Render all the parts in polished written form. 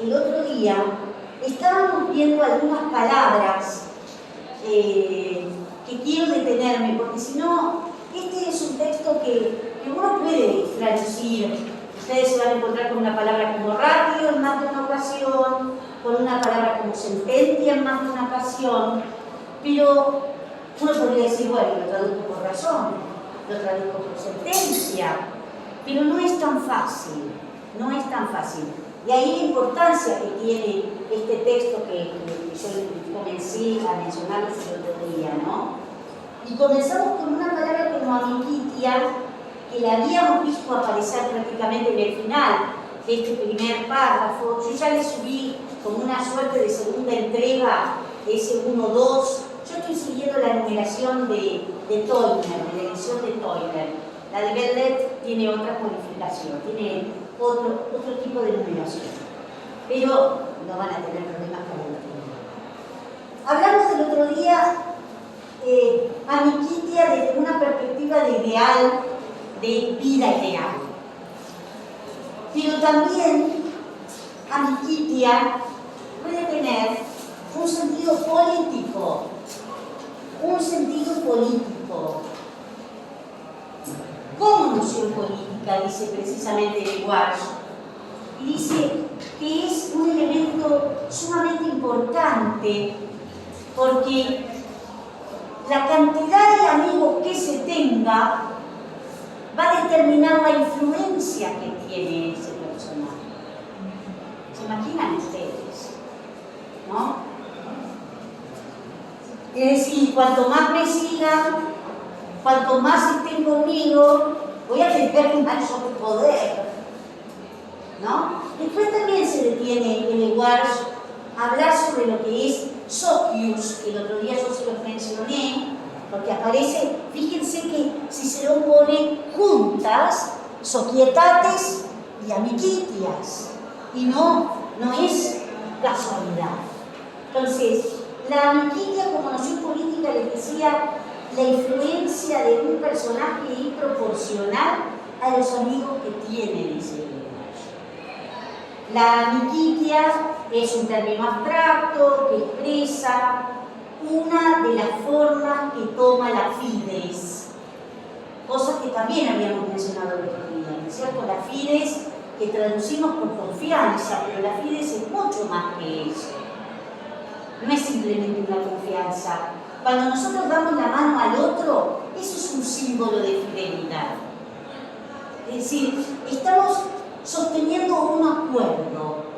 el otro día estábamos viendo algunas palabras que quiero detenerme, porque si no, este es un texto que uno puede traducir. Ustedes se van a encontrar con una palabra como ratio en más de una ocasión, con una palabra como sentencia en más de una ocasión, pero uno podría decir, bueno, lo traduzco por razón, lo traduzco por sentencia, pero no es tan fácil, no es tan fácil. Y ahí la importancia que tiene este texto que yo comencé a mencionarles el otro día, ¿no? Y comenzamos con una palabra como amiquitia, que la habíamos visto aparecer prácticamente en el final de este primer párrafo. Yo ya le subí como una suerte de segunda entrega de ese 1-2. Yo estoy siguiendo la numeración de Toyner, de la edición de Toyner. La de Bellet tiene otra modificación, tiene otro tipo de numeración. Pero no van a tener problemas con el otro. Hablamos del otro día amiquitia desde una perspectiva de ideal, de vida ideal. Pero también amiquitia puede tener un sentido político. Un sentido político. Como noción política, dice precisamente Leguage, y dice que es un elemento sumamente importante porque la cantidad de amigos que se tenga va a determinar la influencia que tiene ese personaje. ¿Se imaginan ustedes? ¿No? Es decir, cuanto más me sigan, cuanto más estén conmigo, voy a tener un mayor poder. ¿No? Después también se detiene en Leguage a hablar sobre lo que es socius, que el otro día yo se los mencioné, porque aparece, fíjense que Cicerón pone juntas societates y amicitias, y no es casualidad. Entonces, la amicitia como noción política, les decía, la influencia de un personaje es proporcional a los amigos que tiene, dice Leguage. La amicitia es un término abstracto que expresa una de las formas que toma la fides, cosa que también habíamos mencionado el otro día, ¿no es cierto? La fides que traducimos por confianza, pero la fides es mucho más que eso. No es simplemente una confianza. Cuando nosotros damos la mano al otro, eso es un símbolo de fidelidad. Es decir, estamos sosteniendo un acuerdo.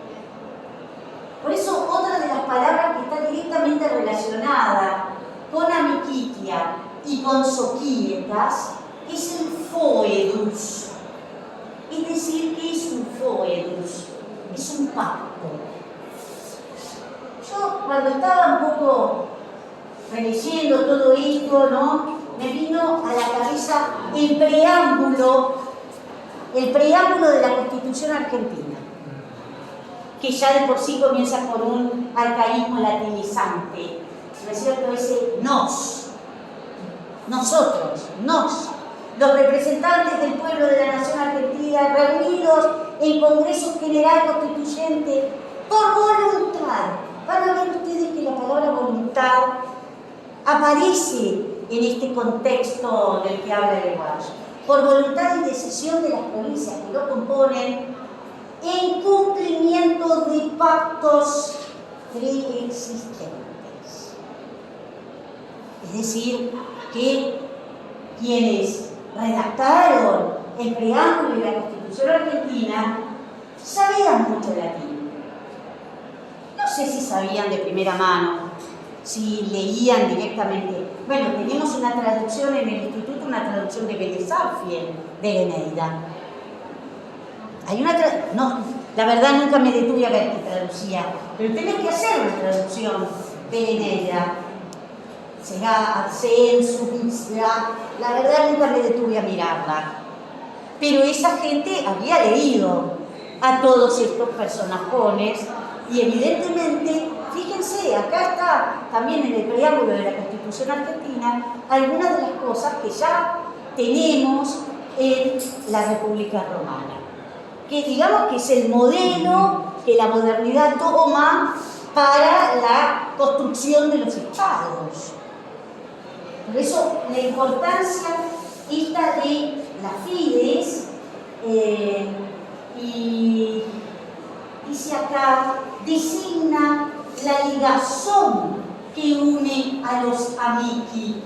Por eso otra de las palabras que está directamente relacionada con amicitia y con societas es el foedus. Es decir, ¿qué es un foedus? Es un pacto. Yo cuando estaba un poco releyendo todo esto, ¿no? Me vino a la cabeza el preámbulo de la Constitución Argentina, que ya de por sí comienza por un arcaísmo latinizante, ¿no es cierto? Ese nos, nosotros, nos, los representantes del pueblo de la nación argentina reunidos en Congreso General Constituyente por voluntad. Van a ver ustedes que la palabra voluntad aparece en este contexto del que habla Leguage. Por voluntad y decisión de las provincias que lo componen, en cumplimiento de pactos preexistentes. Es decir, que quienes redactaron el preámbulo de la Constitución Argentina sabían mucho latín. No sé si sabían de primera mano, si leían directamente. Bueno, tenemos una traducción en el instituto, una traducción de Belezafien de Eneida. Hay una no, la verdad nunca me detuve a ver qué traducía, pero tenés que hacer una traducción de Eneida. Será Absensus, la verdad nunca me detuve a mirarla. Pero esa gente había leído a todos estos personajes y evidentemente, fíjense, acá está también en el preámbulo de la Constitución Argentina algunas de las cosas que ya tenemos en la República Romana, que digamos que es el modelo que la modernidad toma para la construcción de los estados. Por eso la importancia esta de la Fides, y dice acá, designa la ligazón que une a los amici.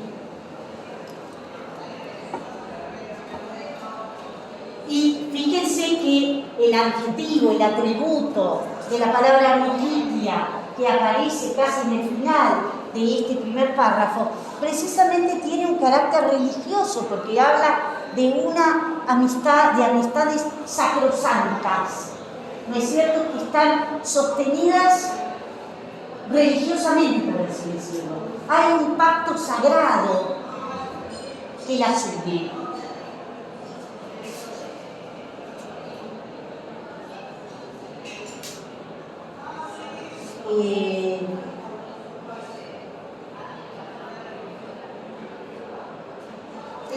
Y fíjense que el adjetivo, el atributo de la palabra notitia que aparece casi en el final de este primer párrafo, precisamente tiene un carácter religioso, porque habla de una amistad, de amistades sacrosantas, ¿no es cierto?, que están sostenidas religiosamente, por así decirlo. Hay un pacto sagrado que las une.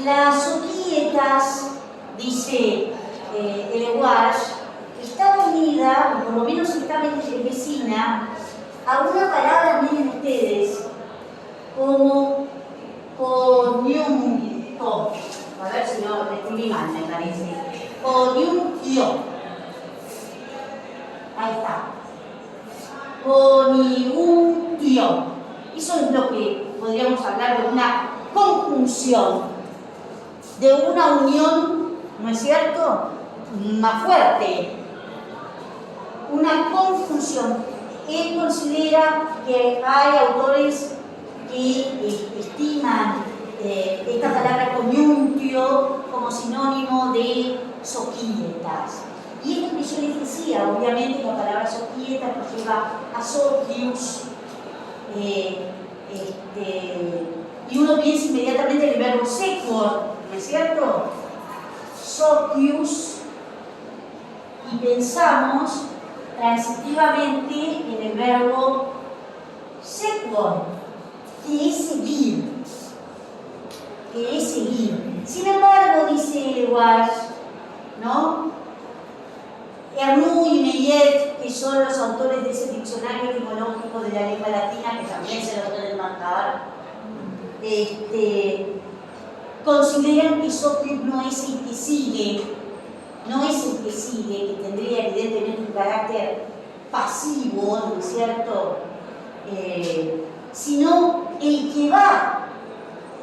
Las Societas, dice Eleguage, está unida, o por lo menos está vecina, a una palabra, miren ustedes, como coniunto. A ver si no me escribí mal, me parece. Coniuntio. Ahí está. Coniuntio. Eso es lo que podríamos hablar de una conjunción, de una unión, ¿no es cierto?, más fuerte. Una conjunción. Él considera que hay autores que estiman esta palabra coniuntio como sinónimo de soquietas. Y esto que yo les decía, obviamente la palabra soquietas nos lleva a socius, y uno piensa inmediatamente en el verbo sequor, ¿no es cierto? Socius, y pensamos transitivamente en el verbo sequor, que es seguir, Sin embargo, dice Eleguage, ¿no?, Ernoult y Millet, que son los autores de ese diccionario etimológico de la lengua latina, que también se lo pueden marcar, consideran que Socius no es el que sigue, que tendría evidentemente un carácter pasivo, ¿no es cierto?, sino el que va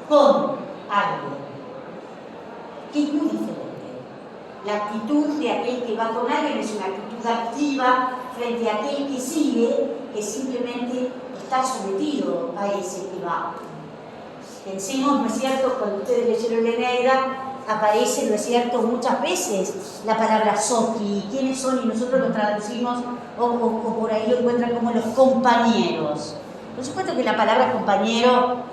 con algo, que es muy diferente. La actitud de aquel que va con alguien es una actitud activa frente a aquel que sigue, que simplemente está sometido a ese que va. Pensemos, ¿no es cierto?, cuando ustedes leyeron la Eneida, aparece, ¿no es cierto?, muchas veces la palabra soci. ¿Quiénes son? Y nosotros lo traducimos, o por ahí lo encuentran como los compañeros. Por supuesto que la palabra compañero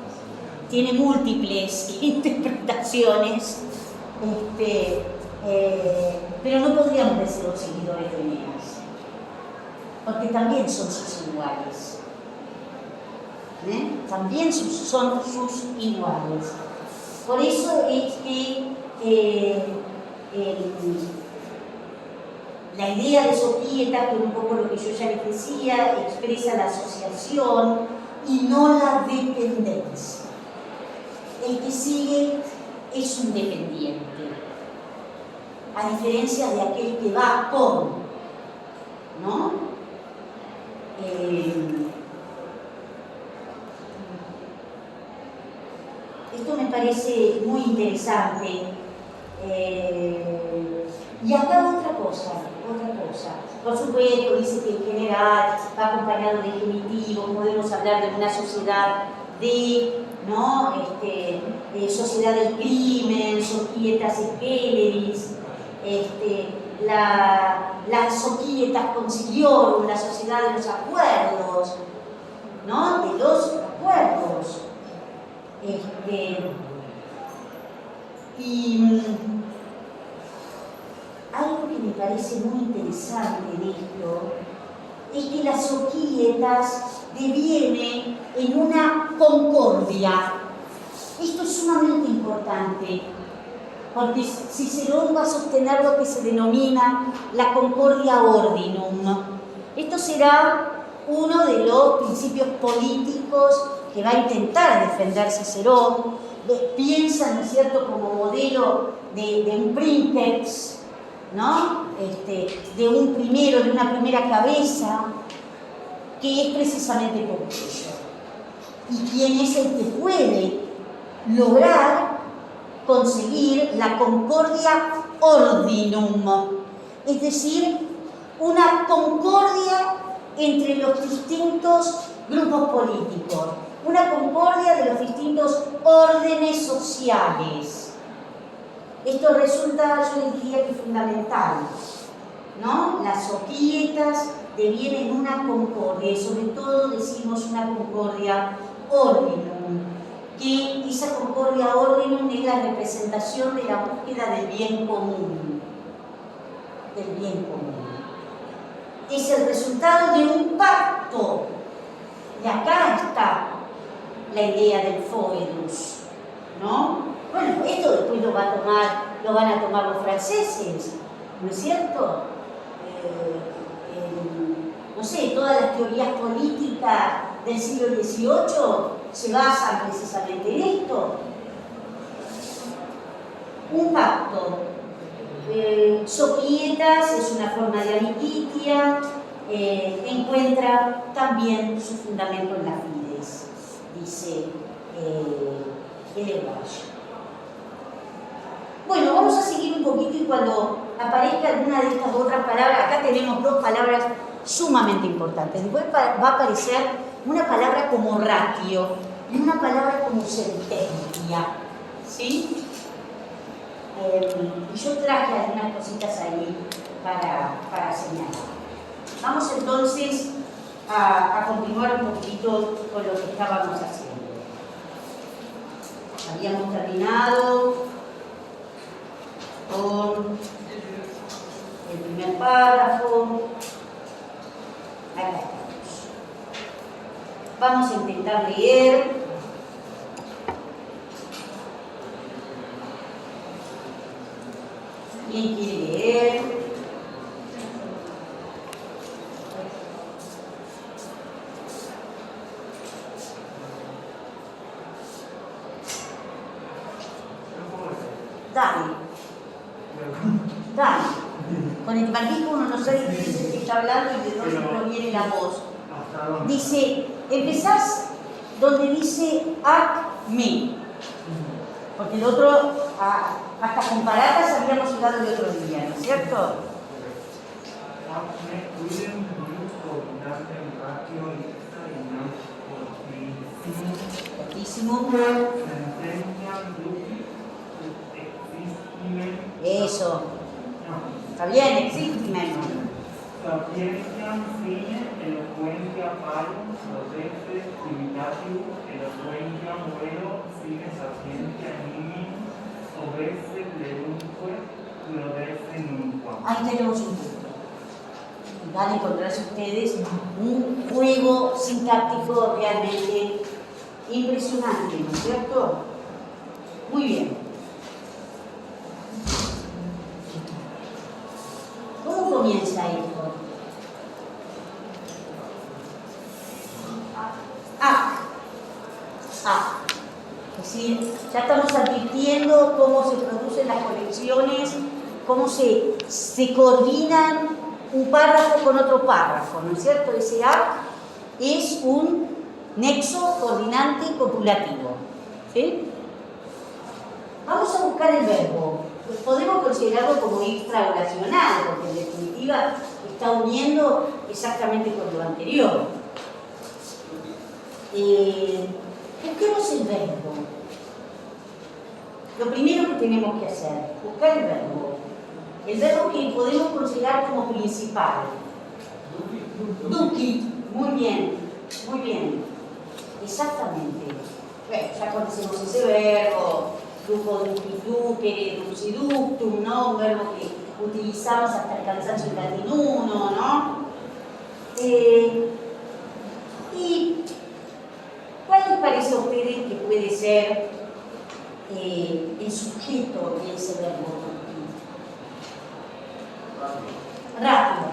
tiene múltiples interpretaciones, pero no podríamos decir los seguidores de Eneas, porque también son sus iguales. También son sus iguales. Por eso es que la idea de Soquieta, que es un poco lo que yo ya les decía, expresa la asociación y no la dependencia. El que sigue es un dependiente, a diferencia de aquel que va con, ¿no? Esto me parece muy interesante. Y acá otra cosa. Por supuesto, dice que en general va acompañado de genitivos, podemos hablar de una sociedad de, ¿no?, sociedad del crimen, societas esqueleris, las societas conciliorum, la sociedad de los acuerdos, ¿no?, de los acuerdos. Y algo que me parece muy interesante de esto es que las societas devienen en una concordia. Esto es sumamente importante, porque Cicerón va a sostener lo que se denomina la concordia ordinum, Esto será uno de los principios políticos que va a intentar defender Cicerón. Piensa, ¿no es cierto?, como modelo de un princeps, ¿no? De una primera cabeza, que es precisamente Pompeyo. Y quién es el que puede lograr conseguir la concordia ordinum, es decir, una concordia entre los distintos grupos políticos, una concordia de los distintos órdenes sociales. Esto resulta, yo diría que fundamental, ¿no? Las societas devienen una concordia, y sobre todo decimos una concordia ordinum, que esa concordia ordinum es la representación de la búsqueda del bien común, del bien común. Es el resultado de un pacto, y acá está la idea del foedus, ¿no? Bueno, esto después lo van a tomar los franceses, ¿no es cierto? No sé, todas las teorías políticas del siglo XVIII se basan precisamente en esto. Un pacto. Societas es una forma de amicitia, encuentra también su fundamento en la fides, dice Elevash. Bueno, vamos a seguir un poquito y cuando aparezca alguna de estas otras palabras, acá tenemos dos palabras sumamente importantes. Después va a aparecer una palabra como ratio y una palabra como sentencia, ¿sí? Y yo traje algunas cositas ahí para señalar. Vamos entonces a continuar un poquito con lo que estábamos haciendo. Habíamos terminado con el primer párrafo. Acá estamos. Vamos a intentar leer. ¿Quién quiere leer? Dale. Dale. Con el barbijo uno no sabe quién es el que está hablando y de dónde proviene la voz. Dice, empezás donde dice ac me. Porque el otro, hasta con paratas habíamos hablado el otro día, ¿no es cierto? Cortísimo. Eso. Está bien, existe menos. Sapiencia fine, eloquentia palo, rodece, civitatio, eloquentia muero, fine sapiencia nimi, obese, plerunque, rodece nunca. Ahí tenemos un punto. Van a encontrarse ustedes un juego sintáctico realmente impresionante, ¿no es cierto? Muy bien. ¿Cómo comienza esto? Es decir, ya estamos advirtiendo cómo se producen las conexiones, cómo se coordinan un párrafo con otro párrafo, ¿no es cierto? Ese A es un nexo coordinante copulativo, ¿sí? Vamos a buscar el verbo. Podemos considerarlo como extraoracional, porque en definitiva está uniendo exactamente con lo anterior. Busquemos el verbo. Lo primero que tenemos que hacer, buscar el verbo. El verbo que podemos considerar como principal. Duci. Muy bien, muy bien. Exactamente. Bueno, ya conocemos ese verbo. Duco, duci, ducere, duciductum, ¿no? Un verbo que utilizamos hasta el cansancio en latín 1, ¿no? ¿Y cuál les parece a ustedes que puede ser el sujeto de ese verbo? Ratio.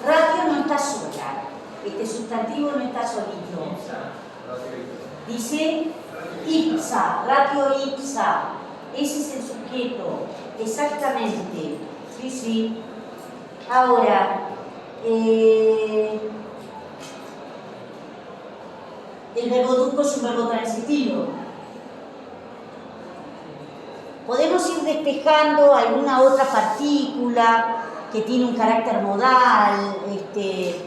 Ratio nos este sustantivo no está solito. Dice ipsa, ratio ipsa. Ese es el sujeto, exactamente. Sí, sí. Ahora, el verbo duco es un verbo transitivo. Podemos ir despejando alguna otra partícula que tiene un carácter modal, que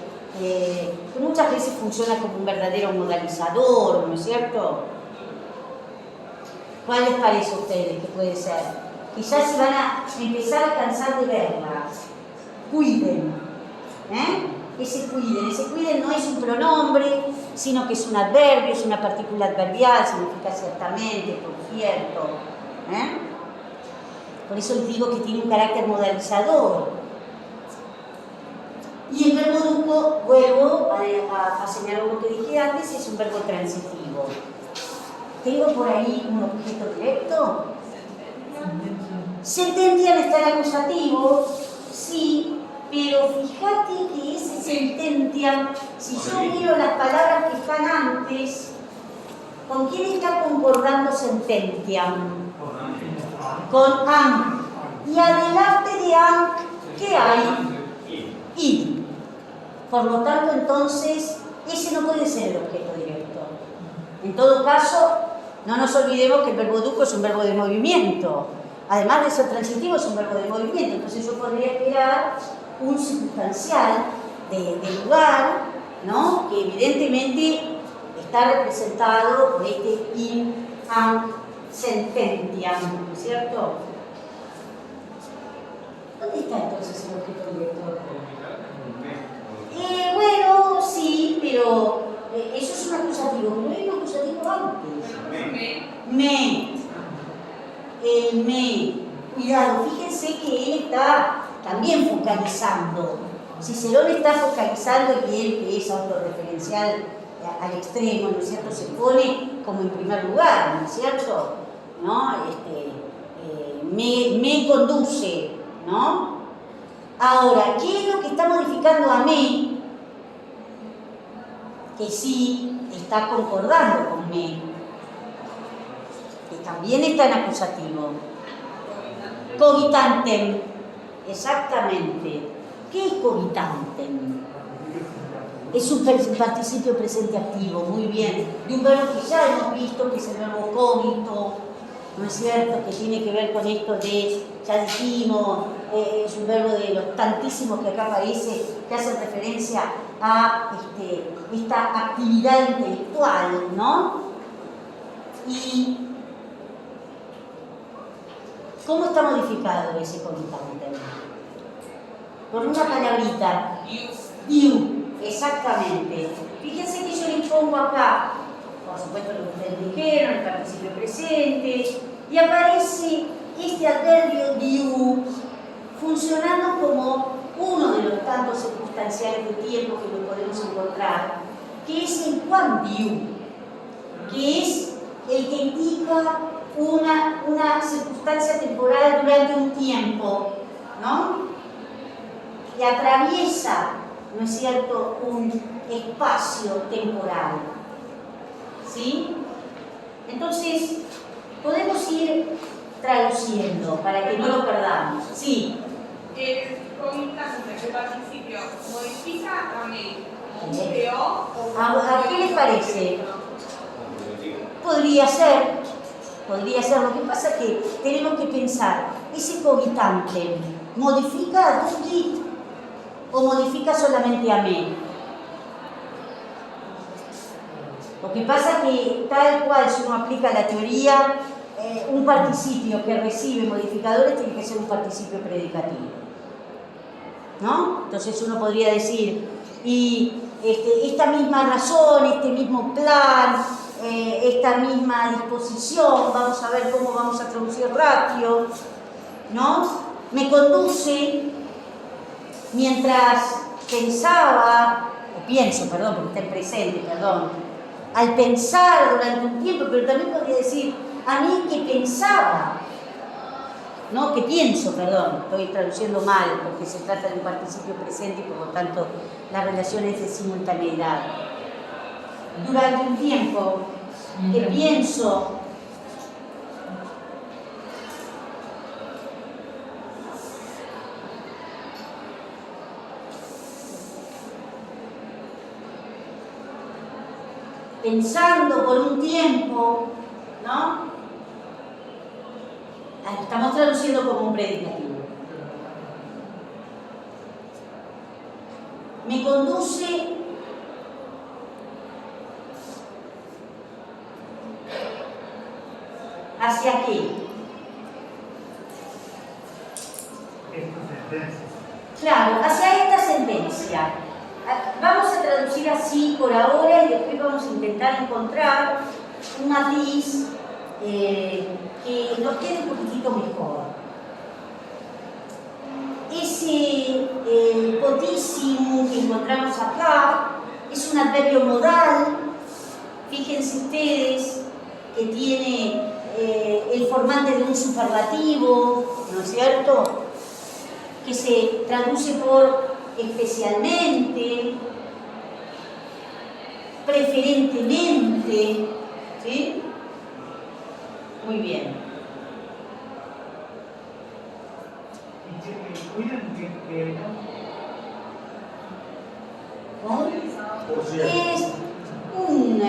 muchas veces funciona como un verdadero modalizador, ¿no es cierto? ¿Cuál les parece a ustedes que puede ser? Quizás se van a empezar a cansar de verla. Cuiden. Ese cuiden no es un pronombre, sino que es un adverbio, es una partícula adverbial, significa ciertamente, por cierto. Por eso les digo que tiene un carácter modalizador. Y el verbo duco, vuelvo a señalar lo que dije antes, es un verbo transitivo. ¿Tengo por ahí un objeto directo? Sententiam está en acusativo, sí, pero fíjate que ese sententiam, si yo miro las palabras que están antes, ¿con quién está concordando sententiam? Con am. Y adelante de am, ¿qué hay? Id. Por lo tanto, entonces, ese no puede ser el objeto directo. En todo caso, no nos olvidemos que el verbo duco es un verbo de movimiento. Además de ser transitivo, es un verbo de movimiento. Entonces yo podría esperar un circunstancial de lugar, ¿no? Que evidentemente está representado por este in, am, sententiam, ¿no es cierto? ¿Dónde está entonces el objeto directo? Bueno, sí, pero eso es un acusativo, pero hay un acusativo antes. Me. El me. Cuidado, fíjense que él está también focalizando. Cicerón está focalizando y él, que es autorreferencial al extremo, ¿no es cierto?, se pone como en primer lugar, ¿no es cierto? ¿No? Me conduce, ¿no? Ahora, ¿qué es lo que está modificando a me? Que sí está concordando con me, que también está en acusativo. Cogitantem, exactamente. ¿Qué es cogitantem? Es un participio presente activo, muy bien, de un verbo que ya hemos visto, que es el verbo cogito, ¿no es cierto?, que tiene que ver con esto de, ya dijimos, es un verbo de los tantísimos que acá aparece, que hacen referencia a esta actividad intelectual, ¿no? Y ¿cómo está modificado ese cogitante? Por una palabrita. Diu, exactamente. Fíjense que yo les pongo acá, por supuesto lo que ustedes dijeron, el participio presente, y aparece este adverbio diu funcionando como uno de los tantos circunstanciales de tiempo que lo podemos encontrar, que es el quam diu, que es el que indica una circunstancia temporal durante un tiempo, ¿no? Que atraviesa, ¿no es cierto?, un espacio temporal. ¿Sí? Entonces, podemos ir traduciendo para que no lo perdamos. Sí. El cogitante de participio modifica a me. ¿A qué les parece? Podría ser. Lo que pasa es que tenemos que pensar, ¿ese cogitante modifica a duki o modifica solamente a me? Lo que pasa es que tal cual si uno aplica la teoría, un participio que recibe modificadores tiene que ser un participio predicativo, ¿no? Entonces uno podría decir, y esta misma razón, este mismo plan, esta misma disposición, vamos a ver cómo vamos a traducir ratio, ¿no? Me conduce mientras pensaba, o pienso, perdón, porque está en presente, perdón, al pensar durante un tiempo, pero también podría decir a mí que pensaba, no, que pienso, perdón, estoy traduciendo mal porque se trata de un participio presente y por lo tanto las relaciones de simultaneidad. Durante un tiempo que pienso pensando por un tiempo, ¿no? Estamos traduciendo como un predicativo. Me conduce ¿hacia qué? Esta sentencia. Claro, hacia esta sentencia. Vamos a traducir así por ahora y después vamos a intentar encontrar un matiz que nos quede un poquitito mejor. Ese potísimo que encontramos acá es un adverbio modal. Fíjense ustedes que tiene el formante de un superlativo, ¿no es cierto? Que se traduce por especialmente, preferentemente, ¿sí? Muy bien. Y cuiden que ¿No? Es un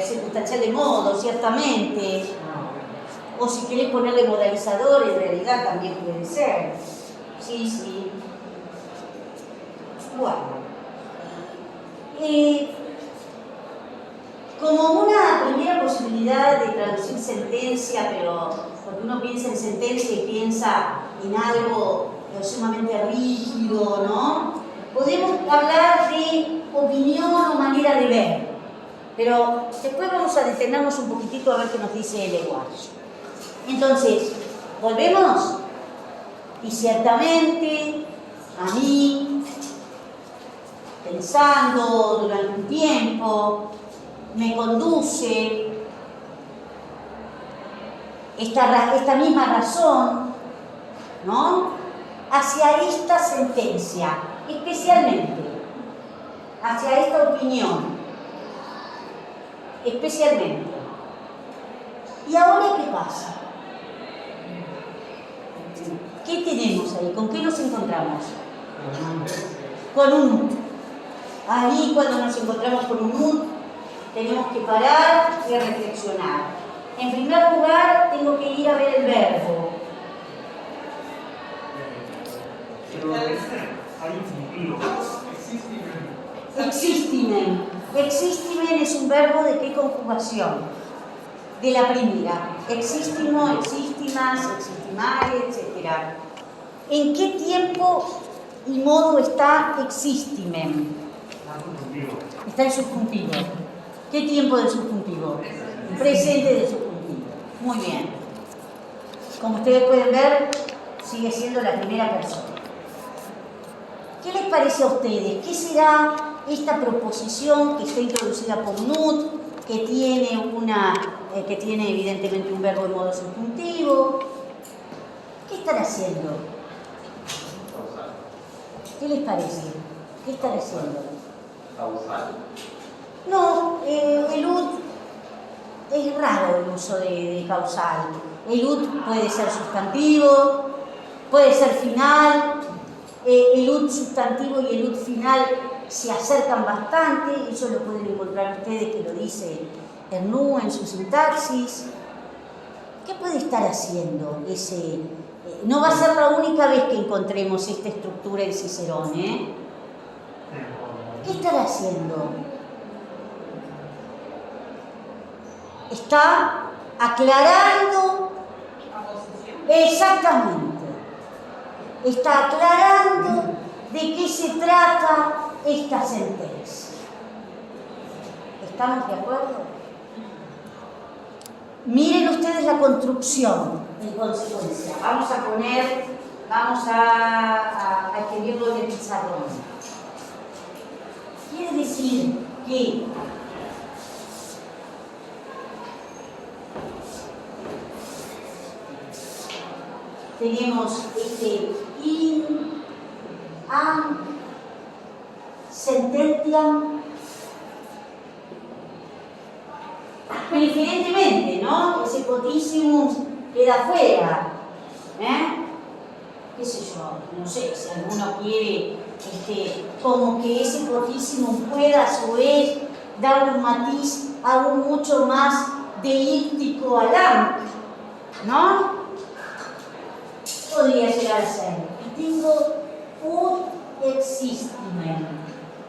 circunstancial de modo, ciertamente. O si querés ponerle modalizador, en realidad también puede ser. Sí, sí. Bueno. Como una primera posibilidad de traducir sentencia, pero porque uno piensa en sentencia y piensa en algo sumamente rígido, ¿no? Podemos hablar de opinión o manera de ver, pero después vamos a detenernos un poquitito a ver qué nos dice el lenguaje. Entonces, volvemos, y ciertamente a mí, pensando durante un tiempo, me conduce esta misma razón, ¿no?, hacia esta sentencia, especialmente hacia esta opinión, especialmente. ¿Y ahora qué pasa? ¿Qué tenemos ahí? ¿Con qué nos encontramos? Con un ut. Ahí, cuando nos encontramos con un ut, tenemos que parar y reflexionar. En primer lugar, tengo que ir a ver el verbo. pero hay infinitivos. Existimen. Existimen es un verbo de qué conjugación? De la primera. Existimo, existimas, existimare, etc. ¿En qué tiempo y modo está existimen? Está el subjuntivo. ¿Qué tiempo del subjuntivo? Presente del subjuntivo. Muy bien. Como ustedes pueden ver, sigue siendo la primera persona. ¿Qué les parece a ustedes? ¿Qué será esta proposición que está introducida por un ut, que tiene evidentemente un verbo de modo subjuntivo? ¿Qué están haciendo? ¿Qué les parece? ¿Qué están haciendo? Causal. No, el ut es raro el uso de causal. El ut puede ser sustantivo, puede ser final. El ut sustantivo y el ut final se acercan bastante, eso lo pueden encontrar ustedes, que lo dice Ernoult en su sintaxis. ¿Qué puede estar haciendo ese? No va a ser la única vez que encontremos esta estructura en Cicerón, ¿Qué estará haciendo? Está aclarando. Exactamente. Está aclarando de qué se trata esta sentencia. ¿Estamos de acuerdo? Miren ustedes la construcción en consecuencia. Vamos a escribirlo en el pizarrón. Quiere decir que tenemos in, an, sententiam, preferentemente, ¿no? Ese potissimum queda fuera, qué sé yo, no sé, si alguno quiere como que ese potissimum pueda a su vez dar un matiz aún mucho más deíctico al am, ¿no? Podría llegar a ser. Y tengo ut existimen.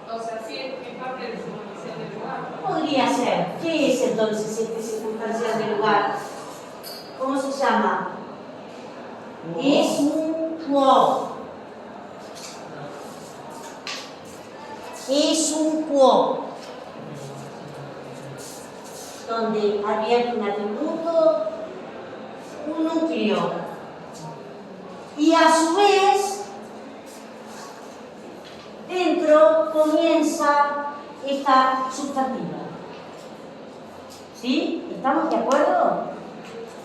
O sea, sí, es parte de circunstancial del lugar. Podría ser. ¿Qué es entonces este circunstancial del lugar? ¿Cómo se llama? Es un quo. Es un quo. Donde advierte un atributo, un núcleo. Y a su vez, dentro comienza esta sustantiva. ¿Sí? ¿Estamos de acuerdo?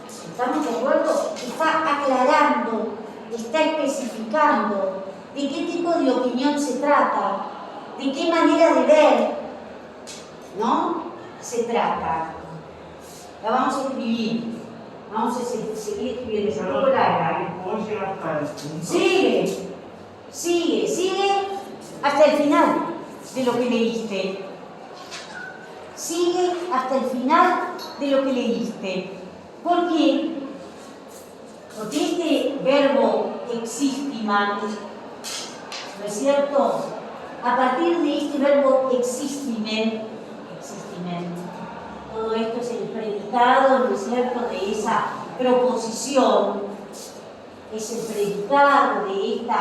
¿Estamos de acuerdo? Está aclarando, está especificando de qué tipo de opinión se trata, de qué manera de ver, ¿no? Se trata. La vamos a escribir. Vamos a seguir escribiendo. Se acabó larga. ¿Puedo llegar hasta el punto? Sigue hasta el final de lo que leíste. Sigue hasta el final de lo que leíste. ¿Por qué? Porque este verbo existiman, ¿no es cierto? A partir de este verbo existimen, todo esto es el predicado, ¿no es cierto?, de esa proposición, es el predicado de esta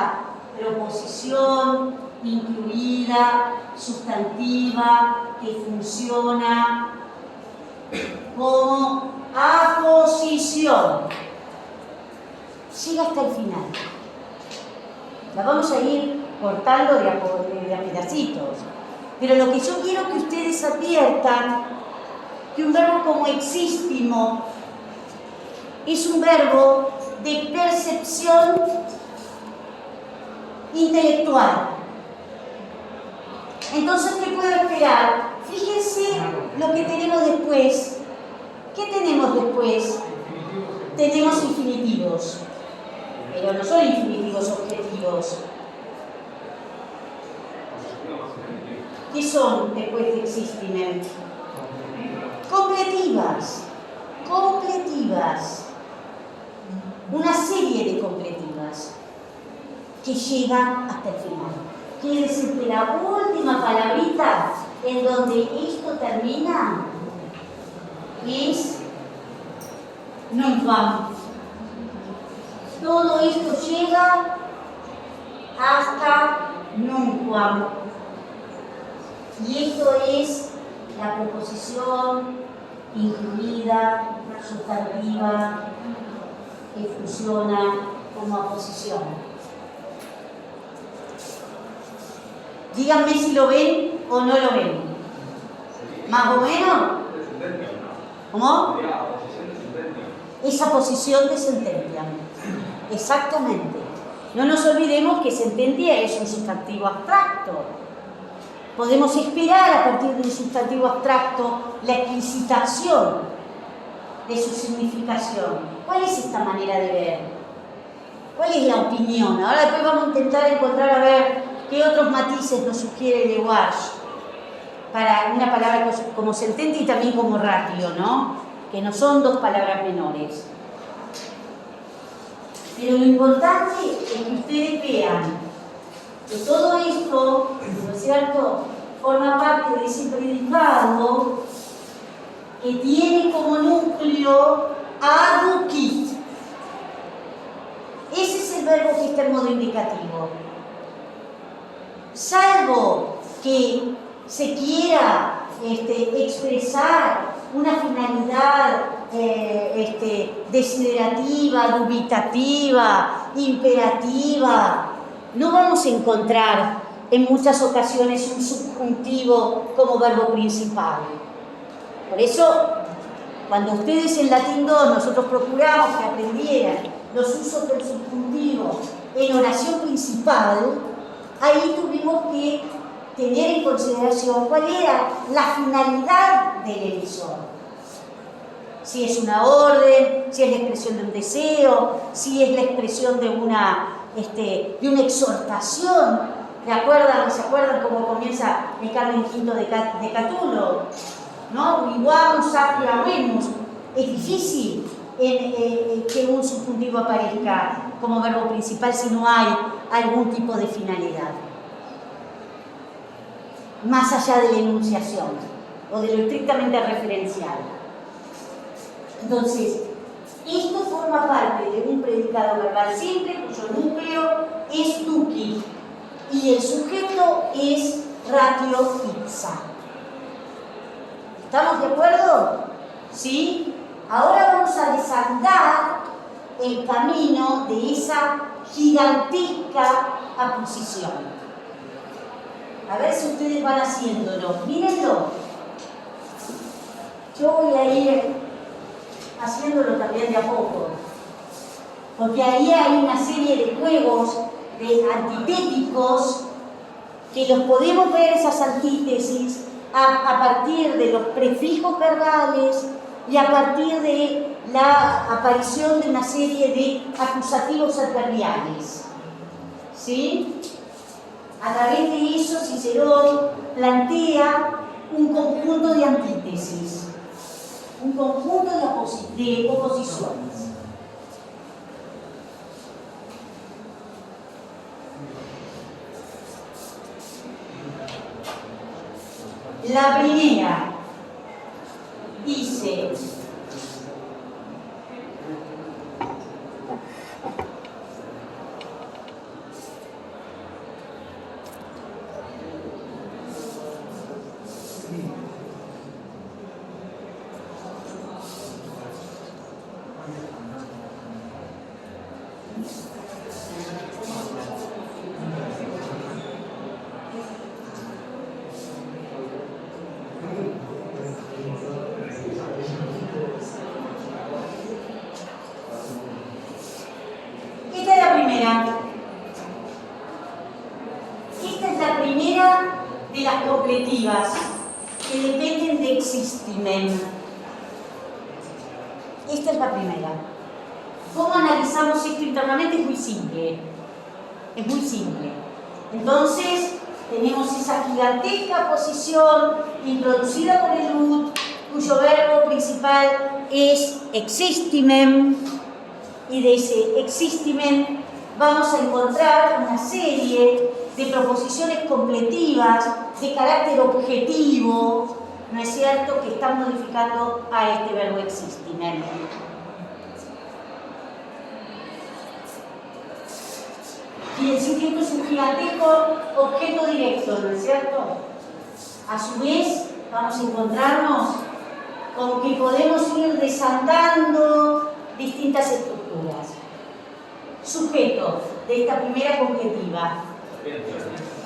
proposición incluida, sustantiva, que funciona como aposición. Llega hasta el final. La vamos a ir cortando de a pedacitos. Pero lo que yo quiero que ustedes adviertan, que un verbo como existimo es un verbo de percepción intelectual. Entonces, ¿qué puedo esperar? Fíjense lo que tenemos después. ¿Qué tenemos después? Tenemos infinitivos, pero no son infinitivos objetivos. ¿Qué son después de existimen? Completivas. Una serie de completivas que llegan hasta el final. Quiere decir que la última palabrita en donde esto termina es nunquam. Todo esto llega hasta nunquam. Y esto es la proposición incluida, sustantiva, que funciona como aposición. Díganme si lo ven o no lo ven. ¿Más o menos? ¿Cómo? Esa posición de sententia. Exactamente. No nos olvidemos que sententia es un sustantivo abstracto. Podemos esperar a partir de un sustantivo abstracto la explicitación de su significación. ¿Cuál es esta manera de ver? ¿Cuál es la opinión? Ahora después vamos a intentar encontrar a ver qué otros matices nos sugiere Le Guage para una palabra como sententia y también como ratio, ¿no? Que no son dos palabras menores. Pero lo importante es que ustedes vean que todo esto, ¿no es cierto?, forma parte de ese predicado que tiene como núcleo aducit. Ese es el verbo que está en modo indicativo. Salvo que se quiera expresar una finalidad desiderativa, dubitativa, imperativa, no vamos a encontrar en muchas ocasiones un subjuntivo como verbo principal. Por eso, cuando ustedes en Latín 2 nosotros procuramos que aprendieran los usos del subjuntivo en oración principal, ahí tuvimos que tener en consideración cuál era la finalidad del emisor. Si es una orden, si es la expresión de un deseo, si es la expresión de una exhortación. ¿Se acuerdan cómo comienza el Carmen V de Catulo? ¿No? Igual, sapia, menos. Es difícil que un subjuntivo aparezca como verbo principal si no hay algún tipo de finalidad. Más allá de la enunciación o de lo estrictamente referencial. Entonces, esto forma parte de un predicado verbal simple cuyo núcleo es tuki y el sujeto es ratio ipsa. ¿Estamos de acuerdo? ¿Sí? Ahora vamos a desandar el camino de esa gigantesca aposición. A ver si ustedes van haciéndolo. Mírenlo. Yo voy a ir haciéndolo también de a poco. Porque ahí hay una serie de juegos de antitéticos que los podemos ver, esas antítesis, a partir de los prefijos verbales y a partir de la aparición de una serie de acusativos adverbiales. ¿Sí? A través de eso, Cicerón plantea un conjunto de antítesis, un conjunto de oposiciones. La primera dice: de las completivas que dependen de existimen. Esta es la primera. ¿Cómo analizamos esto internamente? Es muy simple. Es muy simple. Entonces, tenemos esa gigantesca posición introducida por el ut, cuyo verbo principal es existimen, y de ese existimen vamos a encontrar una serie de proposiciones completivas de carácter objetivo, ¿no es cierto?, que están modificando a este verbo existimen. Quiere decir que esto es un gigantesco objeto directo, ¿no es cierto? A su vez, vamos a encontrarnos con que podemos ir desandando distintas estructuras. Sujeto de esta primera completiva.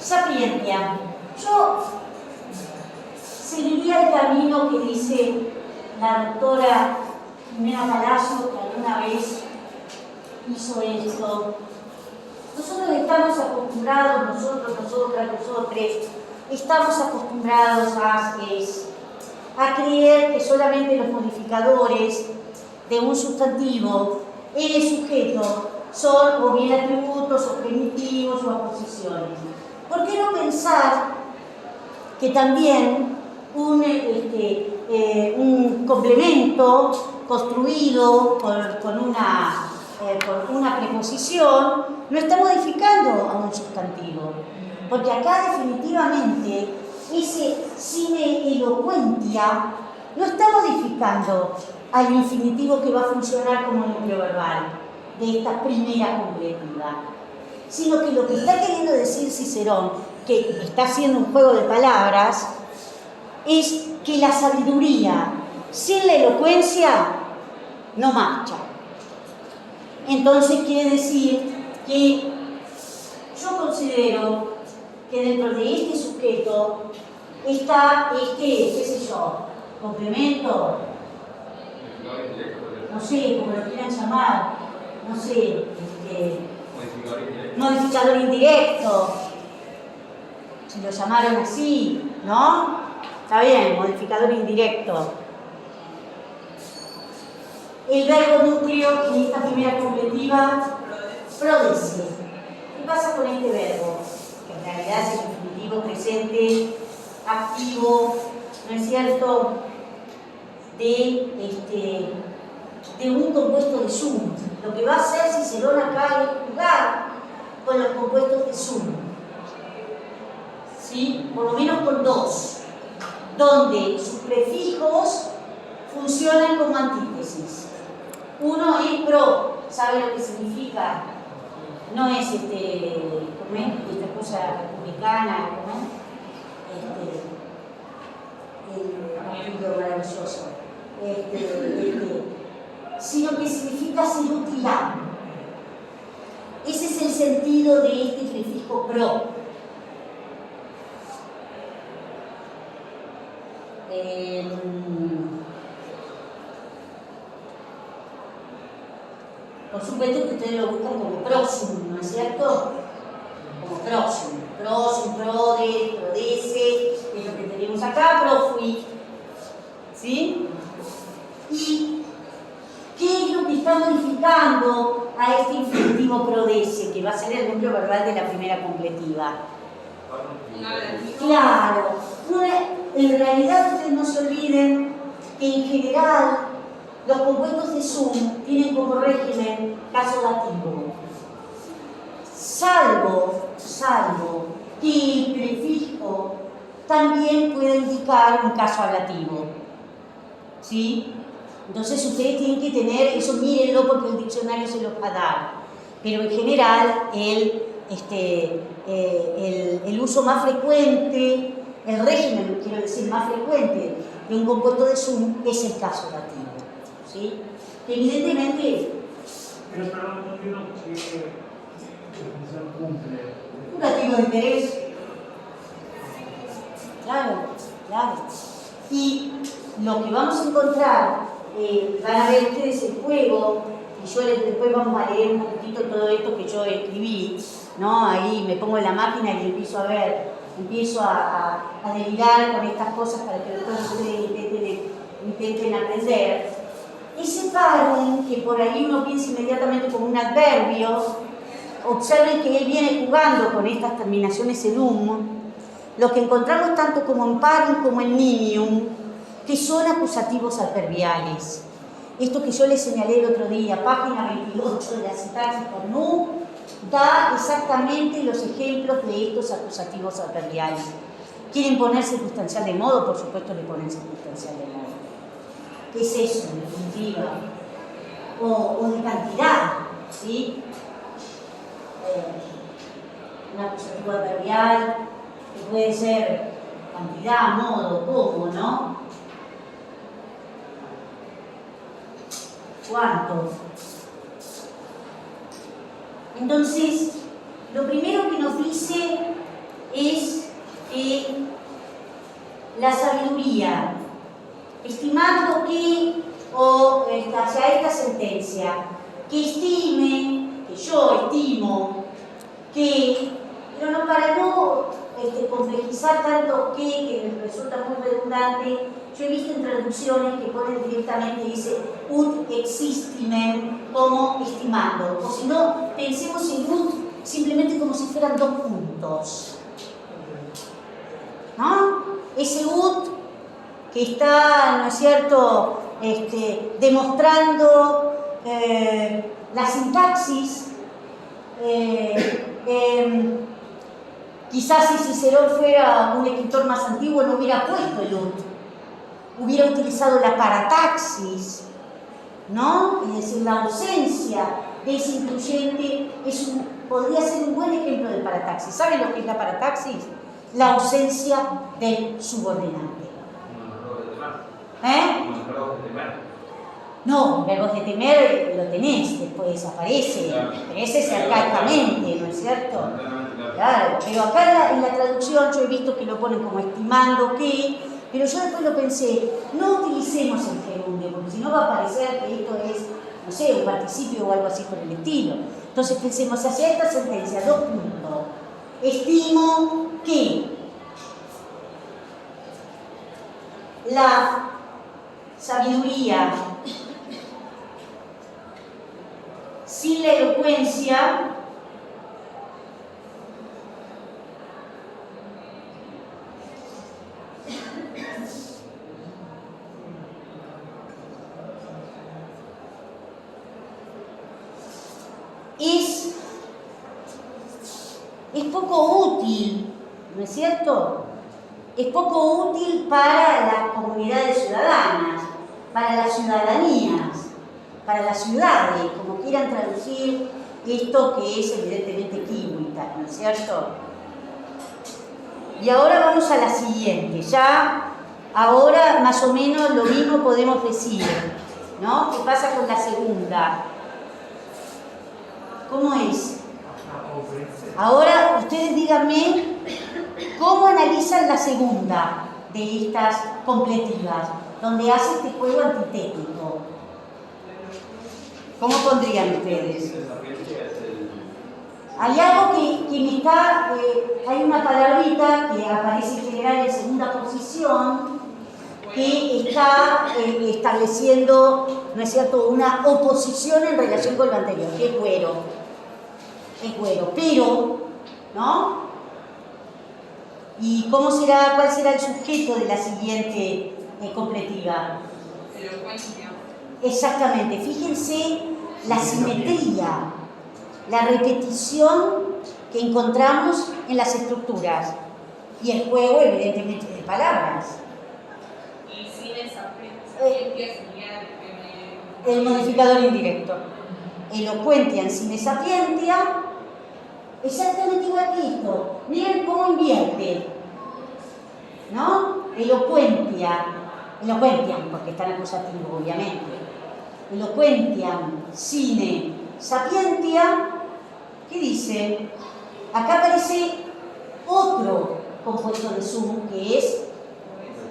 Sapientia. Yo seguiría el camino que dice la doctora Jimena Palazzo, que alguna vez hizo esto. Nosotros estamos acostumbrados, nosotras, estamos acostumbrados a creer que solamente los modificadores de un sustantivo en el sujeto son o bien atributos, o primitivos, o aposiciones. ¿Por qué no pensar que también un complemento construido por una preposición no está modificando a un sustantivo? Porque acá definitivamente ese sine eloquentia no está modificando al infinitivo que va a funcionar como núcleo verbal de esta primera completiva, sino que lo que está queriendo decir Cicerón, que está haciendo un juego de palabras, es que la sabiduría sin la elocuencia no marcha. Entonces quiere decir que yo considero que dentro de este sujeto está qué sé yo, complemento, no sé, como lo quieran llamar, no sé, modificador indirecto, si lo llamaron así, ¿no? Está bien, modificador indirecto. El verbo núcleo en esta primera completiva, prodece. ¿Qué pasa con este verbo? Que en realidad es el infinitivo presente, activo, ¿no es cierto? De un compuesto de sum. Lo que va a hacer Cicerón acá es jugar con los compuestos de sum. ¿Sí? Por lo menos con dos, donde sus prefijos funcionan como antítesis. Uno es pro, ¿sabe lo que significa? No es ¿cómo es? Esta cosa republicana, ¿cómo es? El maravilloso. Sino que significa ser utilado. Ese es el sentido de este prefijo pro. Por supuesto que ustedes lo buscan como prosum, ¿no es cierto? Como prosum. Prosum, prode, prodece, es lo que tenemos acá, profui. ¿Sí? ¿Y qué es lo que está modificando a este infinitivo prodece, que va a ser el núcleo verbal de la primera completiva? Claro. En realidad ustedes no se olviden que en general los compuestos de sum tienen como régimen caso dativo. Salvo que el prefijo también puede indicar un caso ablativo. ¿Sí? Entonces ustedes tienen que tener, eso mírenlo porque el diccionario se los va a dar. Pero en general el uso más frecuente, el régimen, quiero decir, más frecuente de un compuesto de sum es el caso dativo. ¿Sí? Que evidentemente... Pero no entiendo qué definición cumple. Un dativo de interés. Claro. Y lo que vamos a encontrar, van a ver ustedes el juego, y yo después vamos a leer un poquitito todo esto que yo escribí, ¿no? Ahí me pongo en la máquina y empiezo a ver, empiezo a delirar con estas cosas para que después ustedes intenten aprender. Ese paren, que por ahí uno piensa inmediatamente como un adverbio, observen que él viene jugando con estas terminaciones en lo que encontramos tanto como en parum como en nimium, que son acusativos adverbiales. Esto que yo les señalé el otro día, página 28 de la sintaxis por nu, da exactamente los ejemplos de estos acusativos adverbiales. ¿Quieren poner circunstancial de modo? Por supuesto le ponen circunstancial de modo. ¿Qué es eso, en definitiva? O de cantidad, ¿sí? Un acusativo adverbial que puede ser cantidad, modo, cómo, ¿no? ¿Cuánto? Entonces, lo primero que nos dice es que la sabiduría, estimando que, o hacia esta sentencia, que estime, que yo estimo, que, pero no para no complejizar tanto que resulta muy redundante, yo he visto en traducciones que ponen directamente, dice ut existimen, como estimando, o si no, pensemos en ut simplemente como si fueran dos puntos, ¿no? Ese ut que está, ¿no es cierto?, demostrando la sintaxis. Quizás si Cicerón fuera un escritor más antiguo no hubiera puesto el ut, hubiera utilizado la parataxis, ¿no? Es decir, la ausencia de ese incluyente podría ser un buen ejemplo de parataxis. ¿Saben lo que es la parataxis? La ausencia del subordinante. No, verbos de temer lo tenés, después aparece, pero ese es arcaicamente, ¿no es cierto? Claro, pero acá en la traducción yo he visto que lo ponen como estimando que, pero yo después lo pensé, no utilicemos el gerundio, porque si no va a parecer que esto es, no sé, un participio o algo así por el estilo. Entonces pensemos hacia esta sentencia, dos puntos. Estimo que, la sabiduría sin la elocuencia es poco útil, ¿no es cierto? Es poco útil para las comunidades ciudadanas, para las ciudadanías, para las ciudades, como quieran traducir esto que es evidentemente kiwita, ¿no es cierto? Y ahora vamos a la siguiente, ya ahora más o menos lo mismo podemos decir, ¿no? ¿Qué pasa con la segunda? ¿Cómo es? Ahora ustedes díganme cómo analizan la segunda de estas completivas, donde hace este juego antitético. ¿Cómo pondrían ustedes? Hay algo que me está, hay una palabrita que aparece en general en segunda posición que está estableciendo, ¿no es cierto?, una oposición en relación con lo anterior, que es güero. Es güero, pero, ¿no? ¿Y cuál será el sujeto de la siguiente completiva? Elocuencia. Exactamente, fíjense la simetría, la repetición que encontramos en las estructuras y el juego, evidentemente, de palabras. Y sin esa sapiencia sería El modificador indirecto. Elocuentia, sine sapientia, exactamente igual que esto. Miren cómo invierte, ¿no? Elocuentia, porque está en acusativo, obviamente. Elocuentiam sine sapientia, ¿qué dice? Acá aparece otro compuesto de sum que es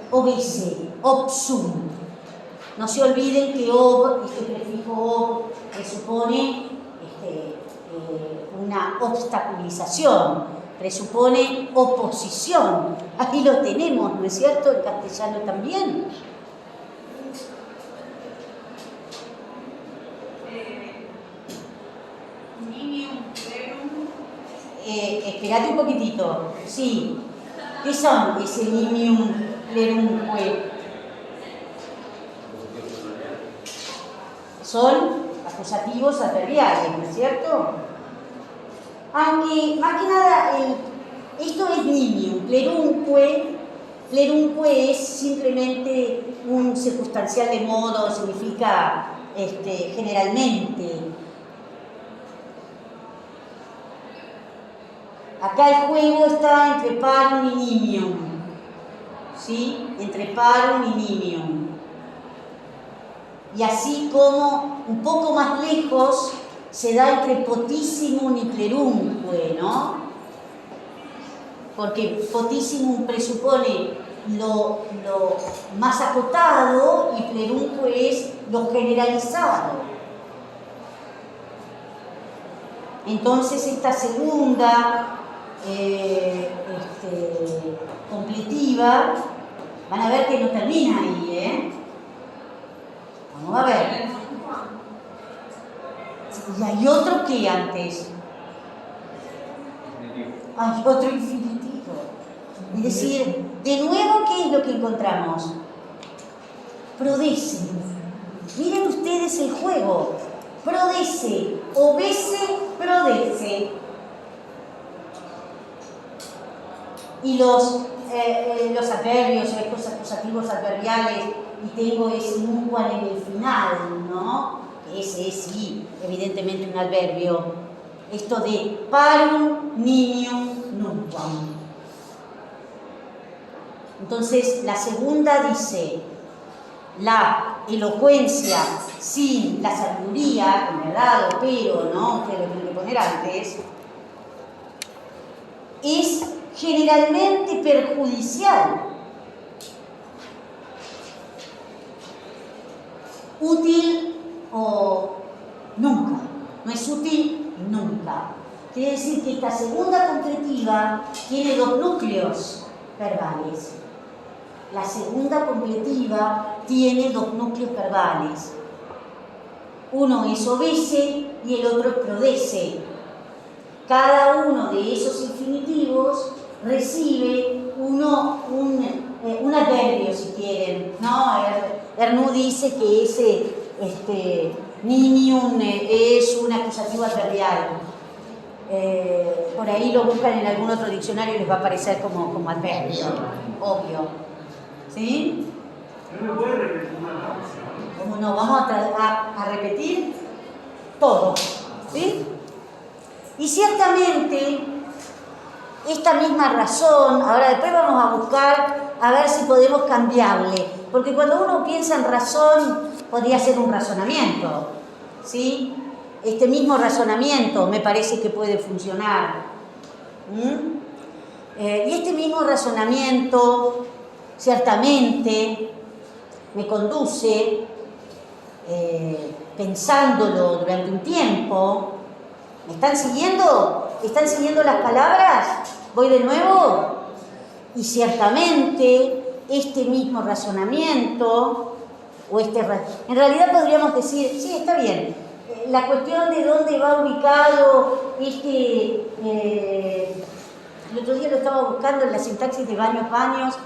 obese, obsum. No se olviden que ob, este prefijo ob, presupone una obstaculización, presupone oposición. Aquí lo tenemos, ¿no es cierto? En castellano también. Nimium, plerum. Esperate un poquitito. Sí. ¿Qué son ese nimium plerumque? Son acusativos adverbiales, ¿no es cierto? Aunque, más que nada, esto es nimium, plerumque es simplemente un circunstancial de modo, significa generalmente. Acá el juego está entre parum y nimium, ¿sí? Entre parum y nimium. Y así como un poco más lejos se da entre potissimum y plerumque, ¿no? Porque potissimum presupone lo más acotado y plerumque es lo generalizado. Entonces esta segunda completiva, van a ver que no termina ahí, ¿eh? Vamos a ver. Y hay otro que antes. Hay otro infinitivo. Es decir, de nuevo, ¿qué es lo que encontramos? Prodece. Miren ustedes el juego. Prodece, obese, prodece. Y los adverbios, estos acusativos adverbiales, y tengo ese nunquam en el final, ¿no? Ese es, sí, evidentemente un adverbio. Esto de parum nimium nunquam. Entonces, la segunda dice, la elocuencia sin la sabiduría, en verdad, o pero, ¿no? Ustedes lo tienen que poner antes, es generalmente perjudicial. Útil o nunca. No es útil nunca. Quiere decir que esta segunda completiva tiene dos núcleos verbales. La segunda completiva tiene dos núcleos verbales. Uno es obese y el otro es prodece. Cada uno de esos infinitivos recibe un adverbio, si quieren, ¿no? Ernoud dice que ese nimium es un acusativo adverbial. Por ahí lo buscan en algún otro diccionario y les va a aparecer como adverbio, obvio. ¿Sí? ¿No me puede repetir una canción? ¿Cómo no? Vamos a repetir todo. ¿Sí? Y ciertamente, esta misma razón, ahora después vamos a buscar a ver si podemos cambiarle, porque cuando uno piensa en razón, podría ser un razonamiento, ¿sí? Este mismo razonamiento me parece que puede funcionar. Y este mismo razonamiento, ciertamente, me conduce, pensándolo durante un tiempo. ¿Me están siguiendo? ¿Están siguiendo las palabras? ¿Voy de nuevo? Y ciertamente este mismo razonamiento, en realidad podríamos decir, sí, está bien, la cuestión de dónde va ubicado el otro día lo estaba buscando en la sintaxis de baños,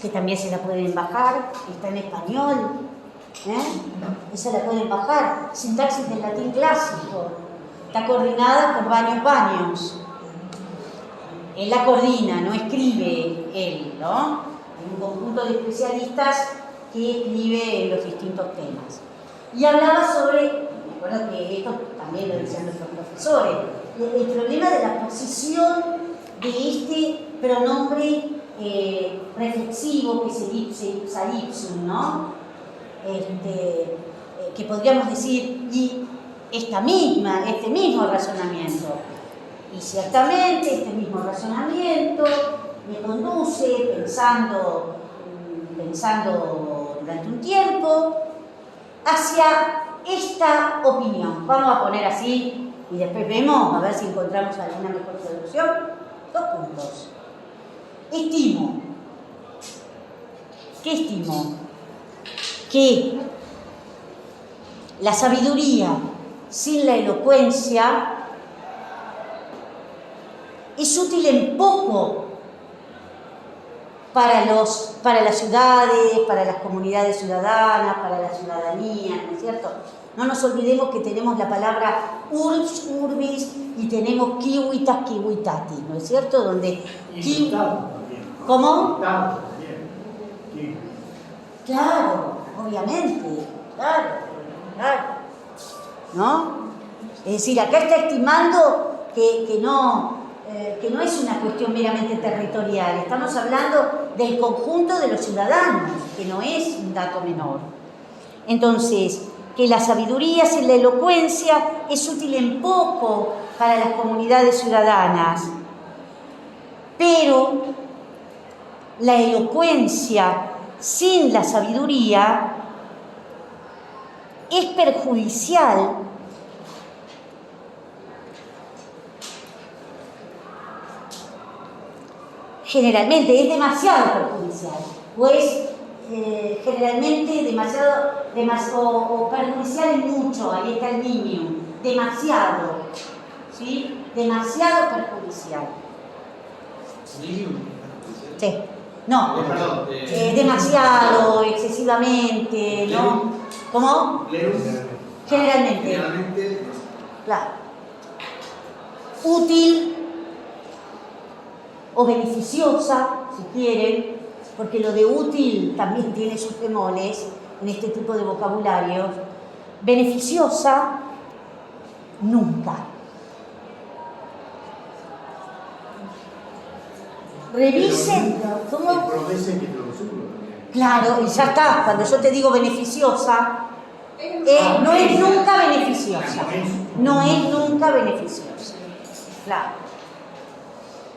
que también se la pueden bajar, está en español, esa la pueden bajar, sintaxis del latín clásico. Está coordinada por baños. Él la coordina, no escribe él, ¿no? Hay un conjunto de especialistas que escribe los distintos temas. Y hablaba sobre, me acuerdo que esto también lo decían nuestros profesores, el problema de la posición de este pronombre reflexivo que es el ipsum, ¿no? Que podríamos decir, y este mismo razonamiento. Y ciertamente este mismo razonamiento me conduce, pensando durante un tiempo, hacia esta opinión. Vamos a poner así y después vemos a ver si encontramos alguna mejor traducción. 2 puntos. Estimo. ¿Qué estimo? Que la sabiduría sin la elocuencia es útil en poco para las ciudades, para las comunidades ciudadanas, para la ciudadanía, ¿no es cierto? No nos olvidemos que tenemos la palabra urbs, urbis y tenemos civitas, civitatis, ¿no es cierto? Donde ¿Cómo? Claro, obviamente, claro. ¿No? Es decir, acá está estimando que no es una cuestión meramente territorial, estamos hablando del conjunto de los ciudadanos, que no es un dato menor. Entonces, que la sabiduría sin la elocuencia es útil en poco para las comunidades ciudadanas, pero la elocuencia sin la sabiduría es perjudicial generalmente, es demasiado perjudicial, pues generalmente demasiado perjudicial en mucho, ahí está el niño, demasiado, ¿sí? Demasiado perjudicial. Sí, no, demasiado, excesivamente, ¿no? ¿Cómo? Generalmente. Claro. Útil o beneficiosa, si quieren, porque lo de útil también tiene sus bemoles en este tipo de vocabulario. Beneficiosa, nunca. Revisen. ¿Cómo? Claro, y ya está. Cuando yo te digo beneficiosa, no es nunca beneficiosa. No es nunca beneficiosa. Claro.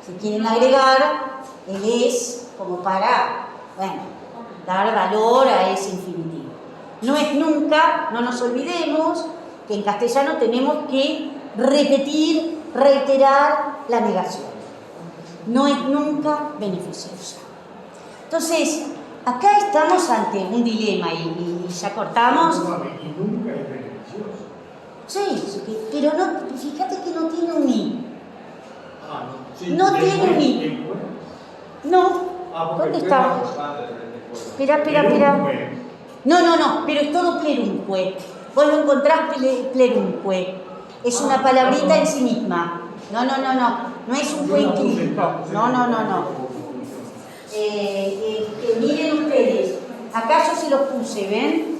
Si quieren agregar, el es como para, dar valor a ese infinitivo. No es nunca, no nos olvidemos que en castellano tenemos que reiterar la negación. No es nunca beneficiosa. Entonces, Acá estamos ante un dilema y ya cortamos. Y nunca es beneficioso. Sí, pero no, fíjate que no tiene un i. Sí, No tiene un i. después. No. Porque ¿Dónde después está? más grande después. Espera. No, pero es todo plerunque. Vos lo encontrás plerunque. Es una palabrita en sí misma. No es un coenclínico. No. Que miren ustedes. Acá yo se los puse, ¿ven?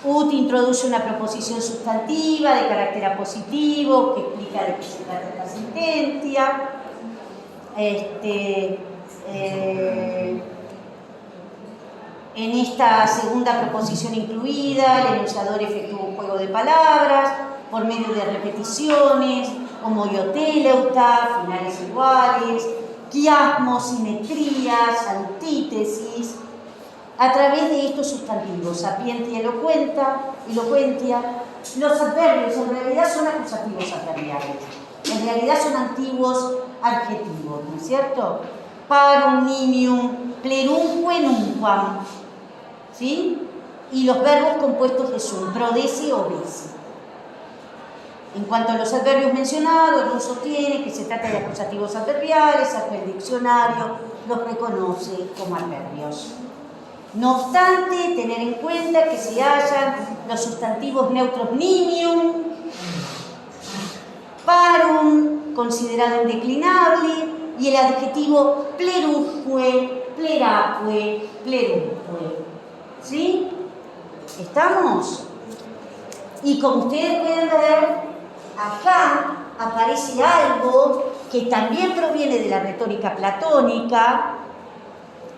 UT introduce una proposición sustantiva de carácter apositivo que explica de qué se trata esta sentencia. En esta segunda proposición incluida, el enunciador efectúa un juego de palabras por medio de repeticiones, homoioteleuta, finales iguales, quiasmos, simetrías, antítesis, a través de estos sustantivos, sapiente y elocuentia. Los adverbios en realidad son acusativos adverbiales, en realidad son antiguos adjetivos, ¿no es cierto? Parum, nimium, plerunque, nunquam, ¿sí? Y los verbos compuestos de sum, prodece o vese. En cuanto a los adverbios mencionados, Ron sostiene que se trata de acusativos adverbiales, hasta el diccionario los reconoce como adverbios. No obstante, tener en cuenta que se hallan los sustantivos neutros nimium, parum, considerado indeclinable, y el adjetivo plerusque, pleracque, plerunque. ¿Sí? ¿Estamos? Y como ustedes pueden ver, acá aparece algo que también proviene de la retórica platónica,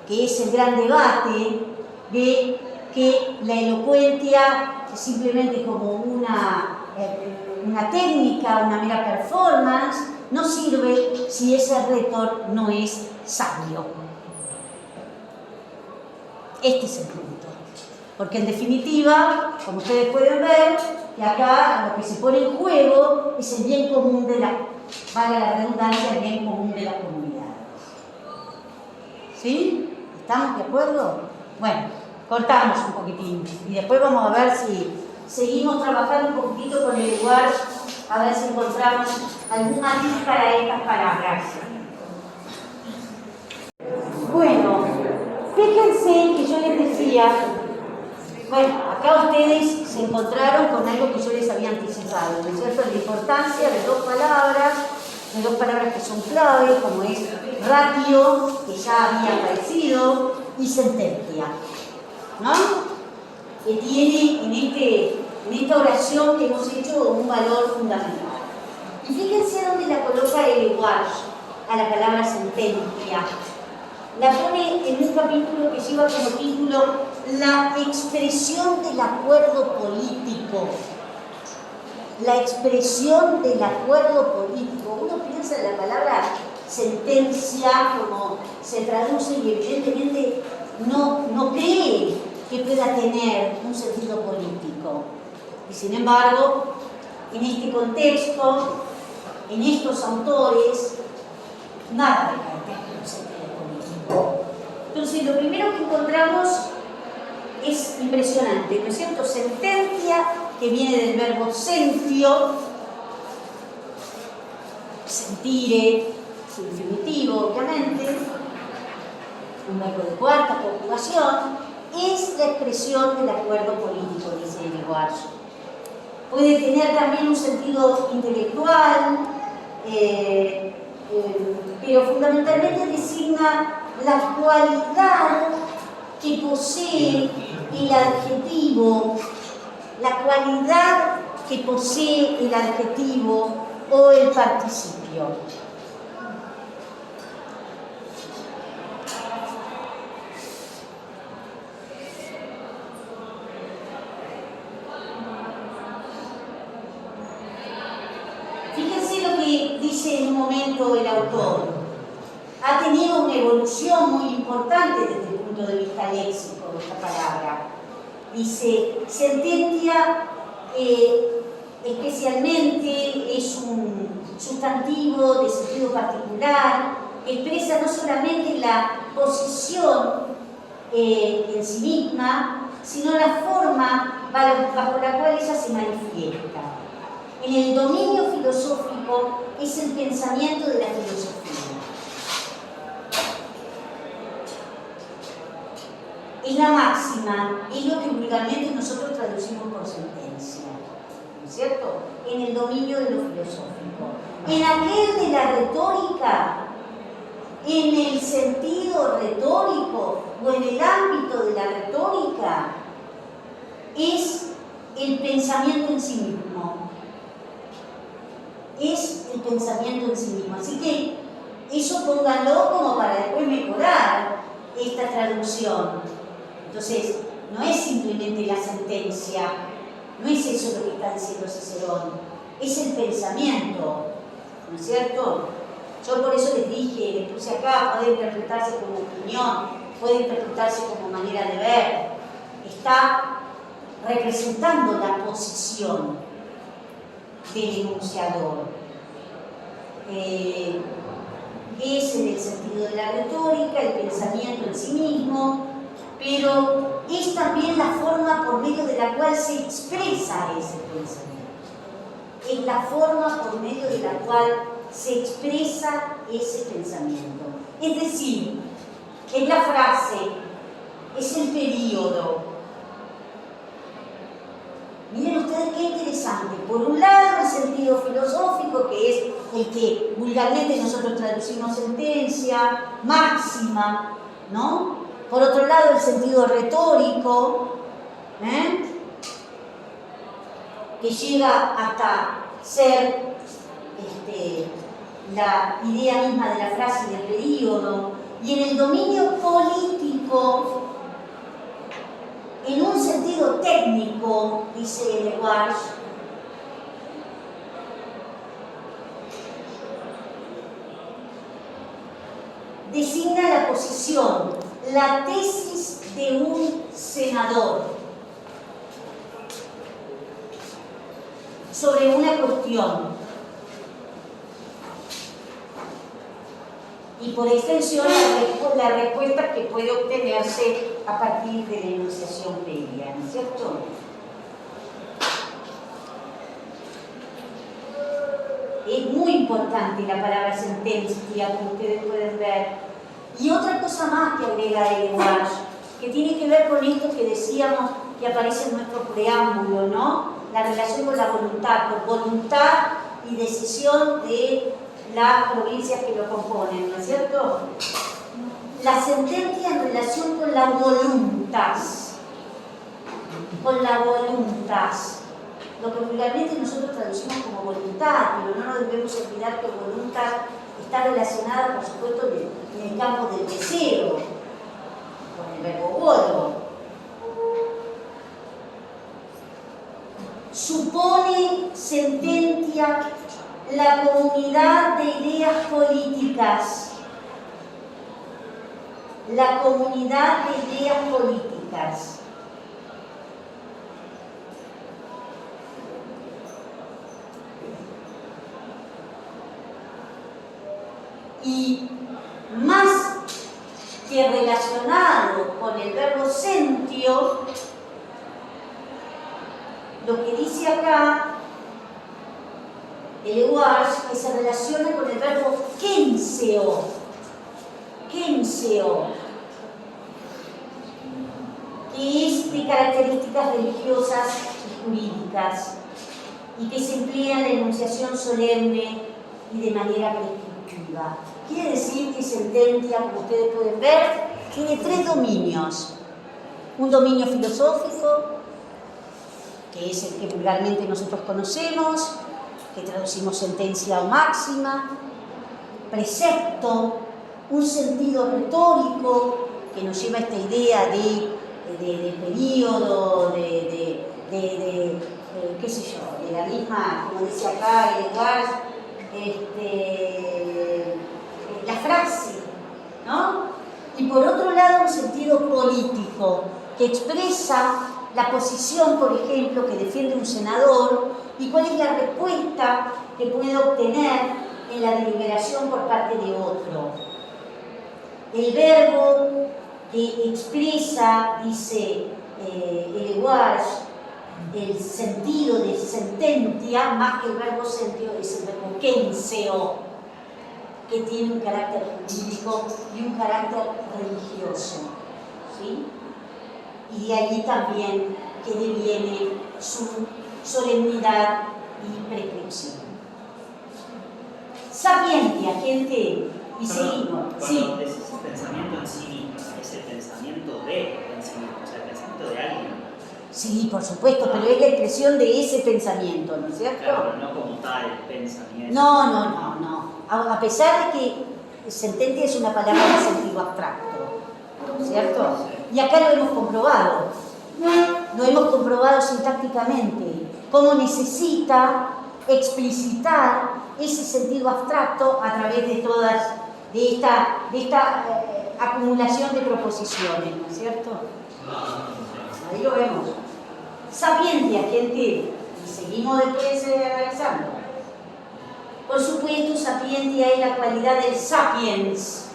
que es el gran debate de que la elocuentia es simplemente como una técnica, una mera performance, no sirve si ese retor no es sabio. Este es el punto. Porque en definitiva, como ustedes pueden ver, que acá lo que se pone en juego es el bien común de valga la redundancia, el bien común de la comunidad. ¿Sí? ¿Estamos de acuerdo? Bueno, cortamos un poquitín y después vamos a ver si seguimos trabajando un poquitito con el lenguaje, a ver si encontramos algún matiz para estas palabras. Bueno, fíjense que yo les decía, bueno, acá ustedes se encontraron con algo que yo les había anticipado, ¿no es cierto? La importancia de dos palabras que son clave, como es ratio, que ya había aparecido, y sentencia, ¿no? Que tiene en esta oración que hemos hecho un valor fundamental. Y fíjense dónde la coloca el lenguaje a la palabra sentencia. La pone en un capítulo que lleva como título La expresión del acuerdo político. La expresión del acuerdo político. Uno piensa en la palabra sentencia como se traduce y evidentemente no cree que pueda tener un sentido político. Y sin embargo, en este contexto, en estos autores, nada de carácter un sentido político. Entonces, lo primero que encontramos es impresionante, ¿no es cierto? Sentencia, que viene del verbo sentio, sentire, su infinitivo, obviamente, un verbo de cuarta conjugación, es la expresión del acuerdo político, dice el lenguaje. Puede tener también un sentido intelectual, pero fundamentalmente designa la cualidad que posee el adjetivo, la cualidad que posee el adjetivo o el participio. Fíjense lo que dice en un momento el autor. Ha tenido una evolución muy importante desde el punto de vista léxico de esta palabra. Dice, sentencia especialmente es un sustantivo de sentido particular que expresa no solamente la posición en sí misma, sino la forma bajo la cual ella se manifiesta. En el dominio filosófico es el pensamiento de la filosofía. Es la máxima, es lo que vulgarmente nosotros traducimos por sentencia, ¿no es cierto? En el dominio de lo filosófico. En aquel de la retórica, en el sentido retórico o en el ámbito de la retórica, es el pensamiento en sí mismo. Es el pensamiento en sí mismo. Así que eso pónganlo como para después mejorar esta traducción. Entonces, no es simplemente la sentencia, no es eso lo que está diciendo Cicerón, es el pensamiento, ¿no es cierto? Yo por eso les dije, les puse acá, puede interpretarse como opinión, puede interpretarse como manera de ver, está representando la posición del enunciador. Es en el sentido de la retórica, el pensamiento en sí mismo, pero es también la forma por medio de la cual se expresa ese pensamiento. Es la forma por medio de la cual se expresa ese pensamiento. Es decir, es la frase, es el período. Miren ustedes qué interesante. Por un lado, el sentido filosófico, que es el que vulgarmente nosotros traducimos sentencia, máxima, ¿no? Por otro lado, el sentido retórico, que llega hasta ser la idea misma de la frase y del período. Y en el dominio político, en un sentido técnico, dice Lewars, designa la posición, la tesis de un senador sobre una cuestión y por extensión la respuesta que puede obtenerse a partir de la enunciación previa, ¿no es cierto? Es muy importante la palabra sentencia, como ustedes pueden ver. Y otra cosa más que agrega Lewars, que tiene que ver con esto que decíamos que aparece en nuestro preámbulo, ¿no? La relación con la voluntad, por voluntad y decisión de las provincias que lo componen, ¿no es cierto? La sentencia en relación con la voluntas, lo que vulgarmente nosotros traducimos como voluntad, pero no nos debemos olvidar que voluntad está relacionada, por supuesto, en el campo del deseo, con el verbo volo. Supone sentencia la comunidad de ideas políticas. La comunidad de ideas políticas. Y más que relacionado con el verbo sentio, lo que dice acá el Lewars, que se relaciona con el verbo kenseo, que es de características religiosas y jurídicas y que se emplea en la enunciación solemne y de manera prescriptiva. Quiere decir que sentencia, como ustedes pueden ver, tiene tres dominios. Un dominio filosófico, que es el que vulgarmente nosotros conocemos, que traducimos sentencia o máxima. Precepto, un sentido retórico que nos lleva a esta idea de período, qué sé yo, de la misma, como dice acá el Lewars, la frase, ¿no? Y por otro lado un sentido político que expresa la posición, por ejemplo, que defiende un senador y cuál es la respuesta que puede obtener en la deliberación por parte de otro. el verbo que expresa, dice Eleguars, el sentido de sententia, más que el verbo sentio, es el verbo kenseo, que tiene un carácter jurídico y un carácter religioso, ¿sí? Y de allí también que deviene su solemnidad y prescripción. Sapientia, gente, y seguimos. Cuando Sí. decís el pensamiento en sí mismo, es el pensamiento de en sí mismo, o sea, el pensamiento de alguien. Sí, por supuesto, pero es la expresión de ese pensamiento, ¿no es cierto? Claro, no como tal el pensamiento. No. A pesar de que sentencia es una palabra de sentido abstracto, ¿cierto? Y acá lo hemos comprobado. Lo hemos comprobado sintácticamente. Cómo necesita explicitar ese sentido abstracto a través de esta acumulación de proposiciones, ¿no es cierto? Ahí lo vemos. Sapientia, gente. Y seguimos después analizando. Por supuesto, sapientia es la cualidad del sapiens,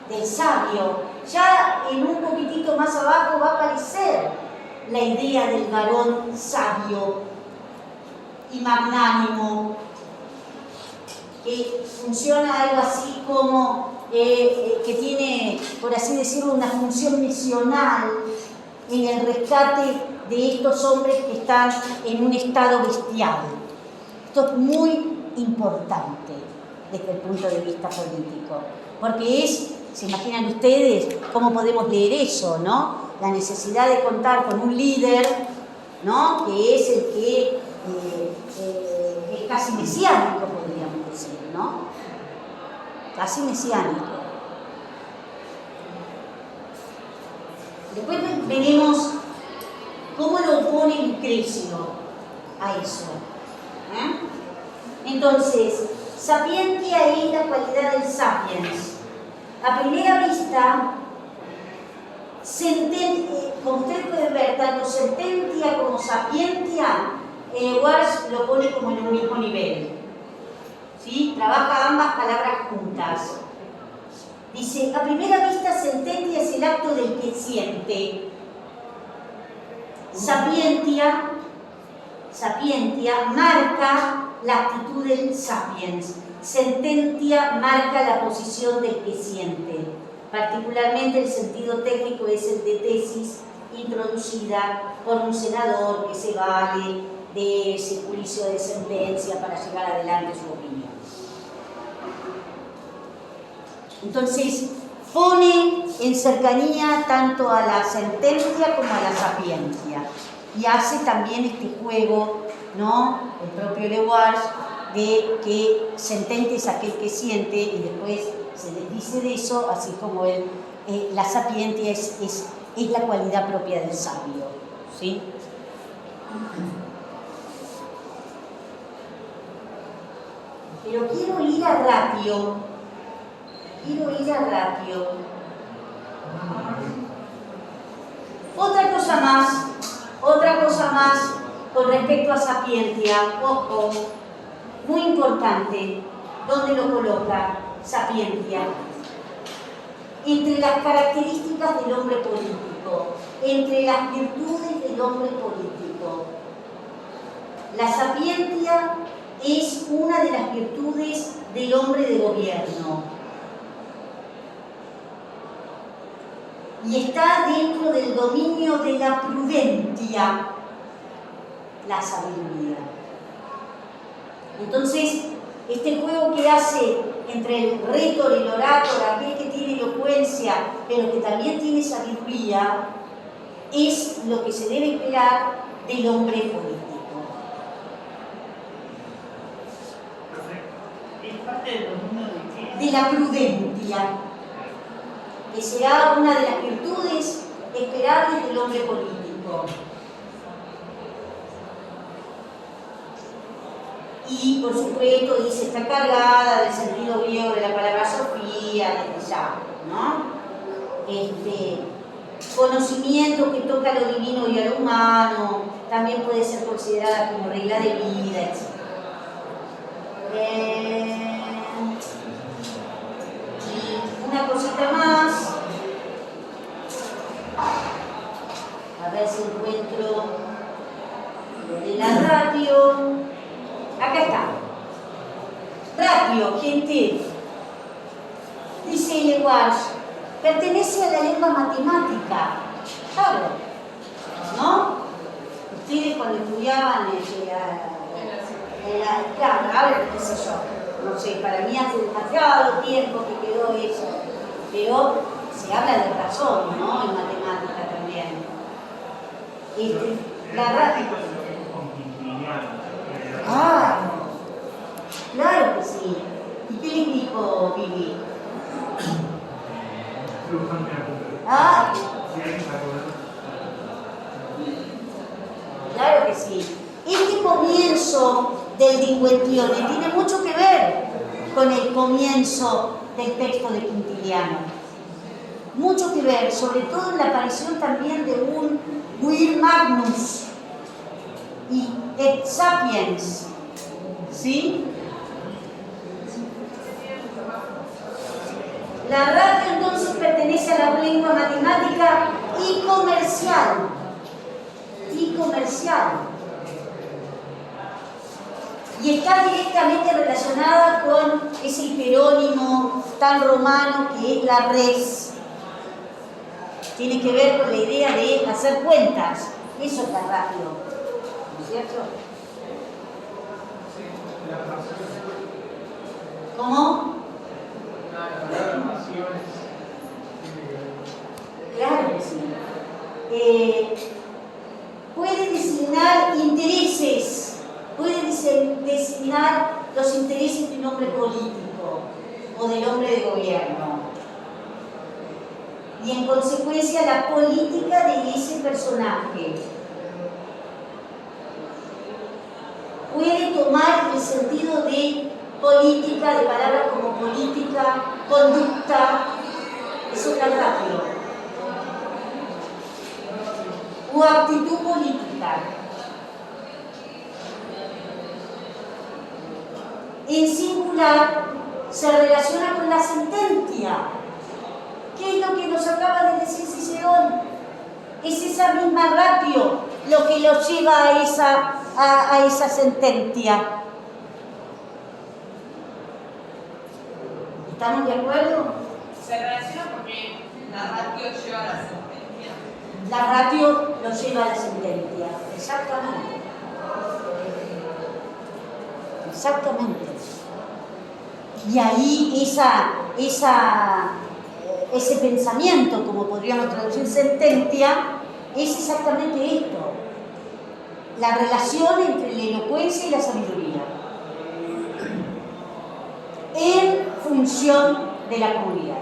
del sabio. Ya en un poquitito más abajo va a aparecer la idea del varón sabio y magnánimo, que funciona algo así como que tiene, por así decirlo, una función misional en el rescate de estos hombres que están en un estado bestial. Esto es muy importante desde el punto de vista político, porque se imaginan ustedes cómo podemos leer eso, ¿no? La necesidad de contar con un líder, ¿no? Que es el que es casi mesiánico, podríamos decir, ¿no? Casi mesiánico. Después veremos cómo lo opone Lucrecio a eso. Entonces, sapientia es la cualidad del sapiens. A primera vista, como ustedes pueden ver, tanto sententia como sapientia, Eleguars lo pone como en un mismo nivel. ¿Sí? Trabaja ambas palabras juntas. Dice, a primera vista, sententia es el acto del que siente. Sapientia marca la actitud del sapiens. Sententia marca la posición del que siente. Particularmente el sentido técnico es el de tesis introducida por un senador que se vale de ese juicio de sentencia para llevar adelante su opinión. Entonces, pone en cercanía tanto a la sentencia como a la sapientia. Y hace también este juego, ¿no? El propio Eleguars, de que sentencia es aquel que siente, y después se les dice de eso, así como la sapientia es la cualidad propia del sabio. ¿Sí? Pero quiero ir a ratio. Otra cosa más con respecto a sapientia, ojo, muy importante, ¿dónde lo coloca sapientia? Entre las características del hombre político, entre las virtudes del hombre político. La sapientia es una de las virtudes del hombre de gobierno. Y está dentro del dominio de la prudentia, la sabiduría. Entonces, este juego que hace entre el rétor y el orátor, aquel que tiene elocuencia, pero que también tiene sabiduría, es lo que se debe esperar del hombre político. ¿Es parte del dominio de qué? De la prudencia, que será una de las virtudes esperables del hombre político. Y por supuesto dice, está cargada del sentido griego de la palabra sofía, desde ya, ¿no? Conocimiento que toca lo divino y a lo humano, también puede ser considerada como regla de vida, etc. Y una cosita más. Dice el Walsh, pertenece a la lengua matemática. Claro, ¿no? Ustedes cuando estudiaban claro, ahora qué sé yo, no sé, para mí hace demasiado tiempo que quedó eso, pero se habla de razón, ¿no? En matemática también. La razón. Claro que sí. ¿Y qué les dijo Vivi? Claro que sí. Este comienzo del Dinguentione tiene mucho que ver con el comienzo del texto de Quintiliano. Mucho que ver, sobre todo en la aparición también de un Vir Magnus y Et Sapiens. ¿Sí? La ratio entonces pertenece a la lengua matemática y comercial. Y está directamente relacionada con ese hiperónimo tan romano que es la res. Tiene que ver con la idea de hacer cuentas. Eso es la ratio. ¿No es cierto? ¿Cómo? Claro que sí. Puede designar intereses, puede designar los intereses de un hombre político o del hombre de gobierno. Y en consecuencia la política de ese personaje. Puede tomar el sentido de política, de palabras como política, conducta, eso es la ratio. O actitud política. En singular se relaciona con la sentencia. ¿Qué es lo que nos acaba de decir Cicerón? Es esa misma ratio lo que los lleva a esa sentencia. ¿Estamos de acuerdo? Se relaciona porque la ratio lleva a la sentencia. La ratio lo lleva a la sentencia. Exactamente. Exactamente. Y ahí ese pensamiento, como podríamos traducir sentencia, es exactamente esto. La relación entre la elocuencia y la sabiduría. En función de la comunidad.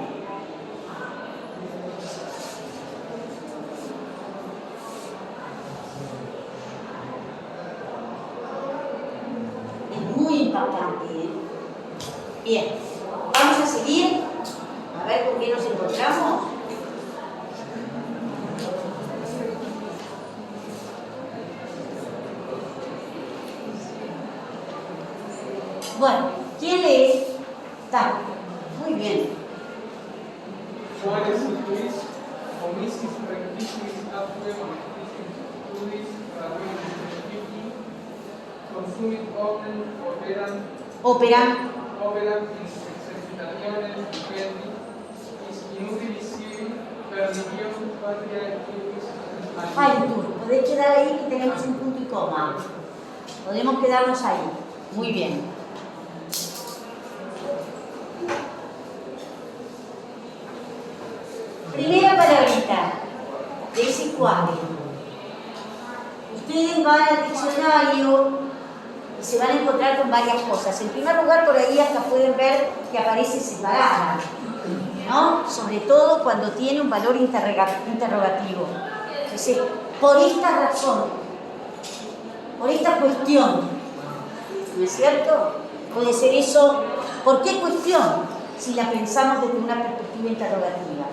Es muy impactante, ¿eh? Bien, vamos a seguir. A ver con qué nos encontramos. Bueno, ¿quién lee? Está. Muy bien. Quales instituis comicis practicis atque studis radii consumit omnem operant in exercitationes vivendi inutilis sibi perdition patria et Ay, tú, podés quedar ahí que tenemos un punto y coma. Podemos quedarnos ahí. Muy bien. Primera palabrita de ese cuadro. Ustedes van al diccionario y se van a encontrar con varias cosas. En primer lugar, por ahí hasta pueden ver que aparece separada, ¿no? Sobre todo cuando tiene un valor interrogativo. Dice, por esta razón, por esta cuestión, ¿no es cierto? Puede ser eso, ¿por qué cuestión? Si la pensamos desde una perspectiva interrogativa.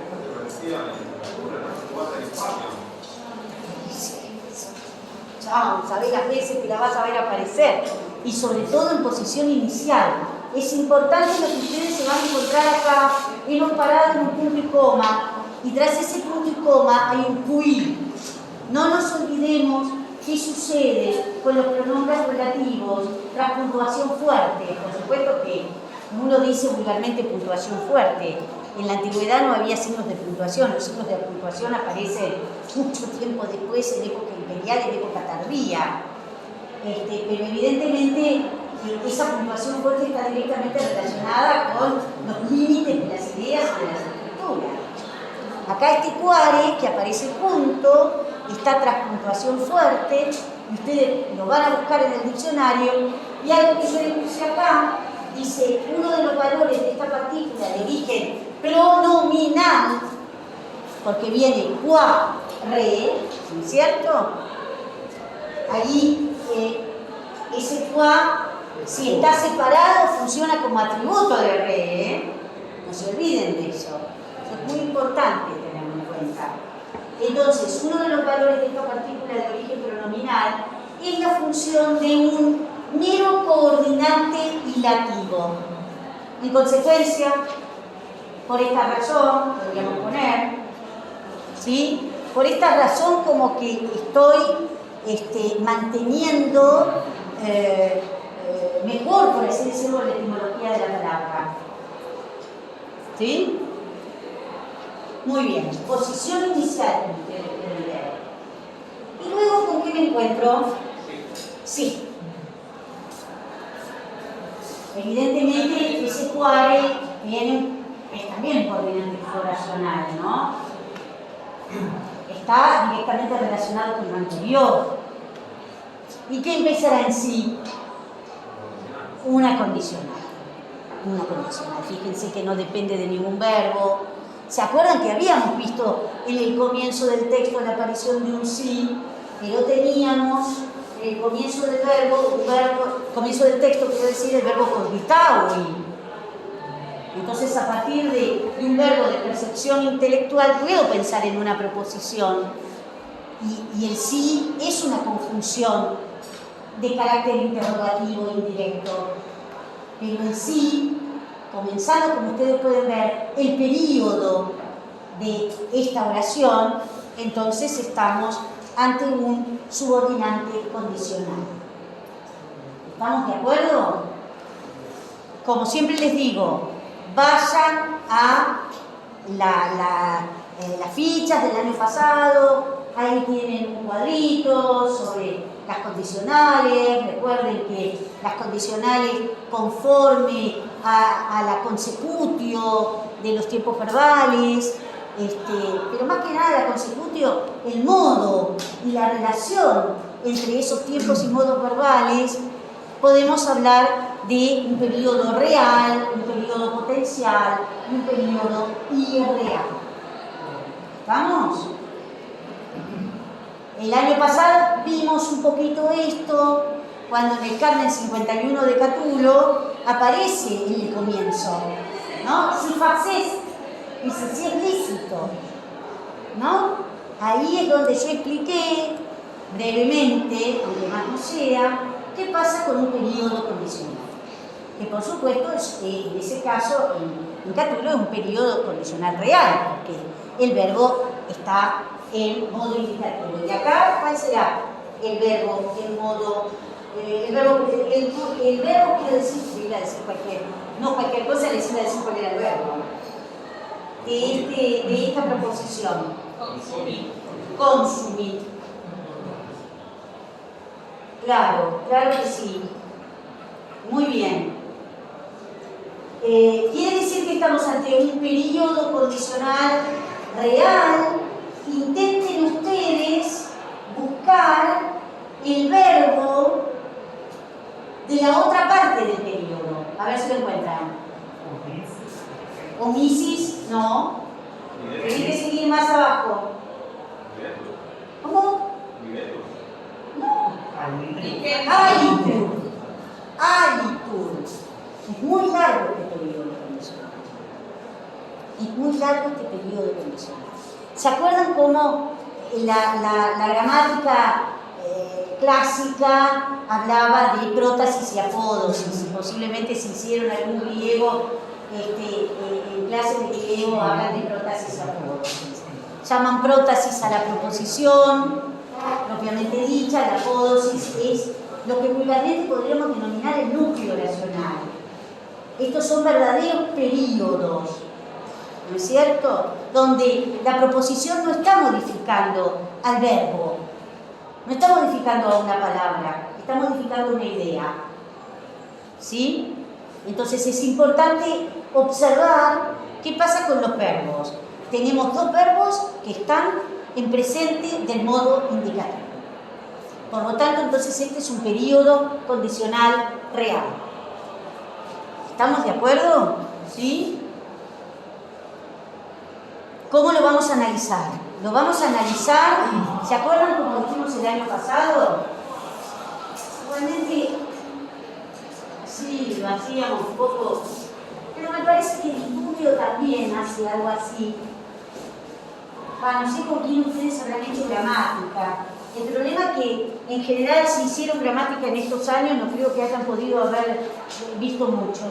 Sabés las veces que la vas a ver aparecer y sobre todo en posición inicial. Es importante lo que ustedes se van a encontrar acá. Hemos parado en un punto y coma y tras ese punto y coma hay un qui. No nos olvidemos qué sucede con los pronombres relativos tras puntuación fuerte. Por supuesto que uno dice vulgarmente puntuación fuerte. En la antigüedad no había signos de puntuación, los signos de puntuación aparecen mucho tiempo después, en época imperial, en época tardía. Pero evidentemente esa puntuación fuerte está directamente relacionada con los límites de las ideas y de las escrituras. Acá este cuare, que aparece junto, está tras puntuación fuerte, y ustedes lo van a buscar en el diccionario, y algo que yo le puse acá, dice, uno de los valores de esta partícula de origen pronominal, porque viene qua, re, ¿no es cierto? Ahí ese qua, si está separado, funciona como atributo de re, ¿eh? No se olviden de eso. Eso es muy importante tenerlo en cuenta. Entonces, uno de los valores de esta partícula de origen pronominal es la función de un mero coordinante hilativo. En consecuencia, por esta razón, podríamos poner, ¿sí? Por esta razón como que estoy manteniendo mejor, por así decirlo, la etimología de la palabra. ¿Sí? Muy bien, posición inicial del verbo. Y luego, ¿con qué me encuentro? Sí. Evidentemente, ese cuare es también coordinante oracional, ¿no? Está directamente relacionado con lo anterior. ¿Y qué empezará en sí? Una condicional. Una condicional. Fíjense que no depende de ningún verbo. ¿Se acuerdan que habíamos visto en el comienzo del texto la aparición de un sí? Pero teníamos en el comienzo del comienzo del texto, quiero decir, el verbo cogitavi. Entonces, a partir de un verbo de percepción intelectual, puedo pensar en una proposición. Y el sí es una conjunción de carácter interrogativo indirecto. Pero en sí, comenzando, como ustedes pueden ver, el período de esta oración, entonces estamos ante un subordinante condicional. ¿Estamos de acuerdo? Como siempre les digo, vayan a las fichas del año pasado, ahí tienen un cuadrito sobre las condicionales. Recuerden que las condicionales conforme a la consecutio de los tiempos verbales, pero más que nada la consecutio, el modo y la relación entre esos tiempos y modos verbales. Podemos hablar de un periodo real, un periodo potencial, un periodo irreal. ¿Estamos? El año pasado vimos un poquito esto, cuando en el Carmen 51 de Catulo aparece en el comienzo, ¿no? Si faces, dice, si es lícito, ¿no? Ahí es donde yo expliqué brevemente, aunque más no sea, qué pasa con un periodo condicional. Que por supuesto, en ese caso, en Catulo es un periodo condicional real, porque el verbo está en modo indicativo. Y acá, ¿cuál será el verbo en modo? El verbo quiere decir, no cualquier cosa, les iba a decir cuál era el verbo de esta proposición. Consumir. Claro que sí. Muy bien. Quiere decir que estamos ante un periodo condicional real. Intenten ustedes buscar el verbo de la otra parte del periodo. A ver si lo encuentran. Omisis, no. Tienen que seguir más abajo. ¿Cómo? No. Alitur. Es muy largo este periodo condicional. ¿Se acuerdan cómo la gramática clásica hablaba de prótasis y apódosis? Posiblemente si hicieron algún griego, en clases de griego hablan de prótasis y apódosis. Llaman prótasis a la proposición propiamente dicha, la apódosis es lo que vulgarmente podríamos denominar el núcleo oracional. Estos son verdaderos períodos, ¿no es cierto? Donde la proposición no está modificando al verbo, no está modificando a una palabra, está modificando una idea. ¿Sí? Entonces es importante observar qué pasa con los verbos. Tenemos dos verbos que están en presente del modo indicativo. Por lo tanto, entonces este es un período condicional real. ¿Estamos de acuerdo? ¿Sí? ¿Cómo lo vamos a analizar? Lo vamos a analizar, ¿se acuerdan como dijimos el año pasado? Igualmente, sí, lo hacíamos un poco, pero me parece que el estudio también hace algo así. No sé con quién ustedes habrán hecho gramática. El problema es que en general si hicieron gramática en estos años no creo que hayan podido haber visto mucho.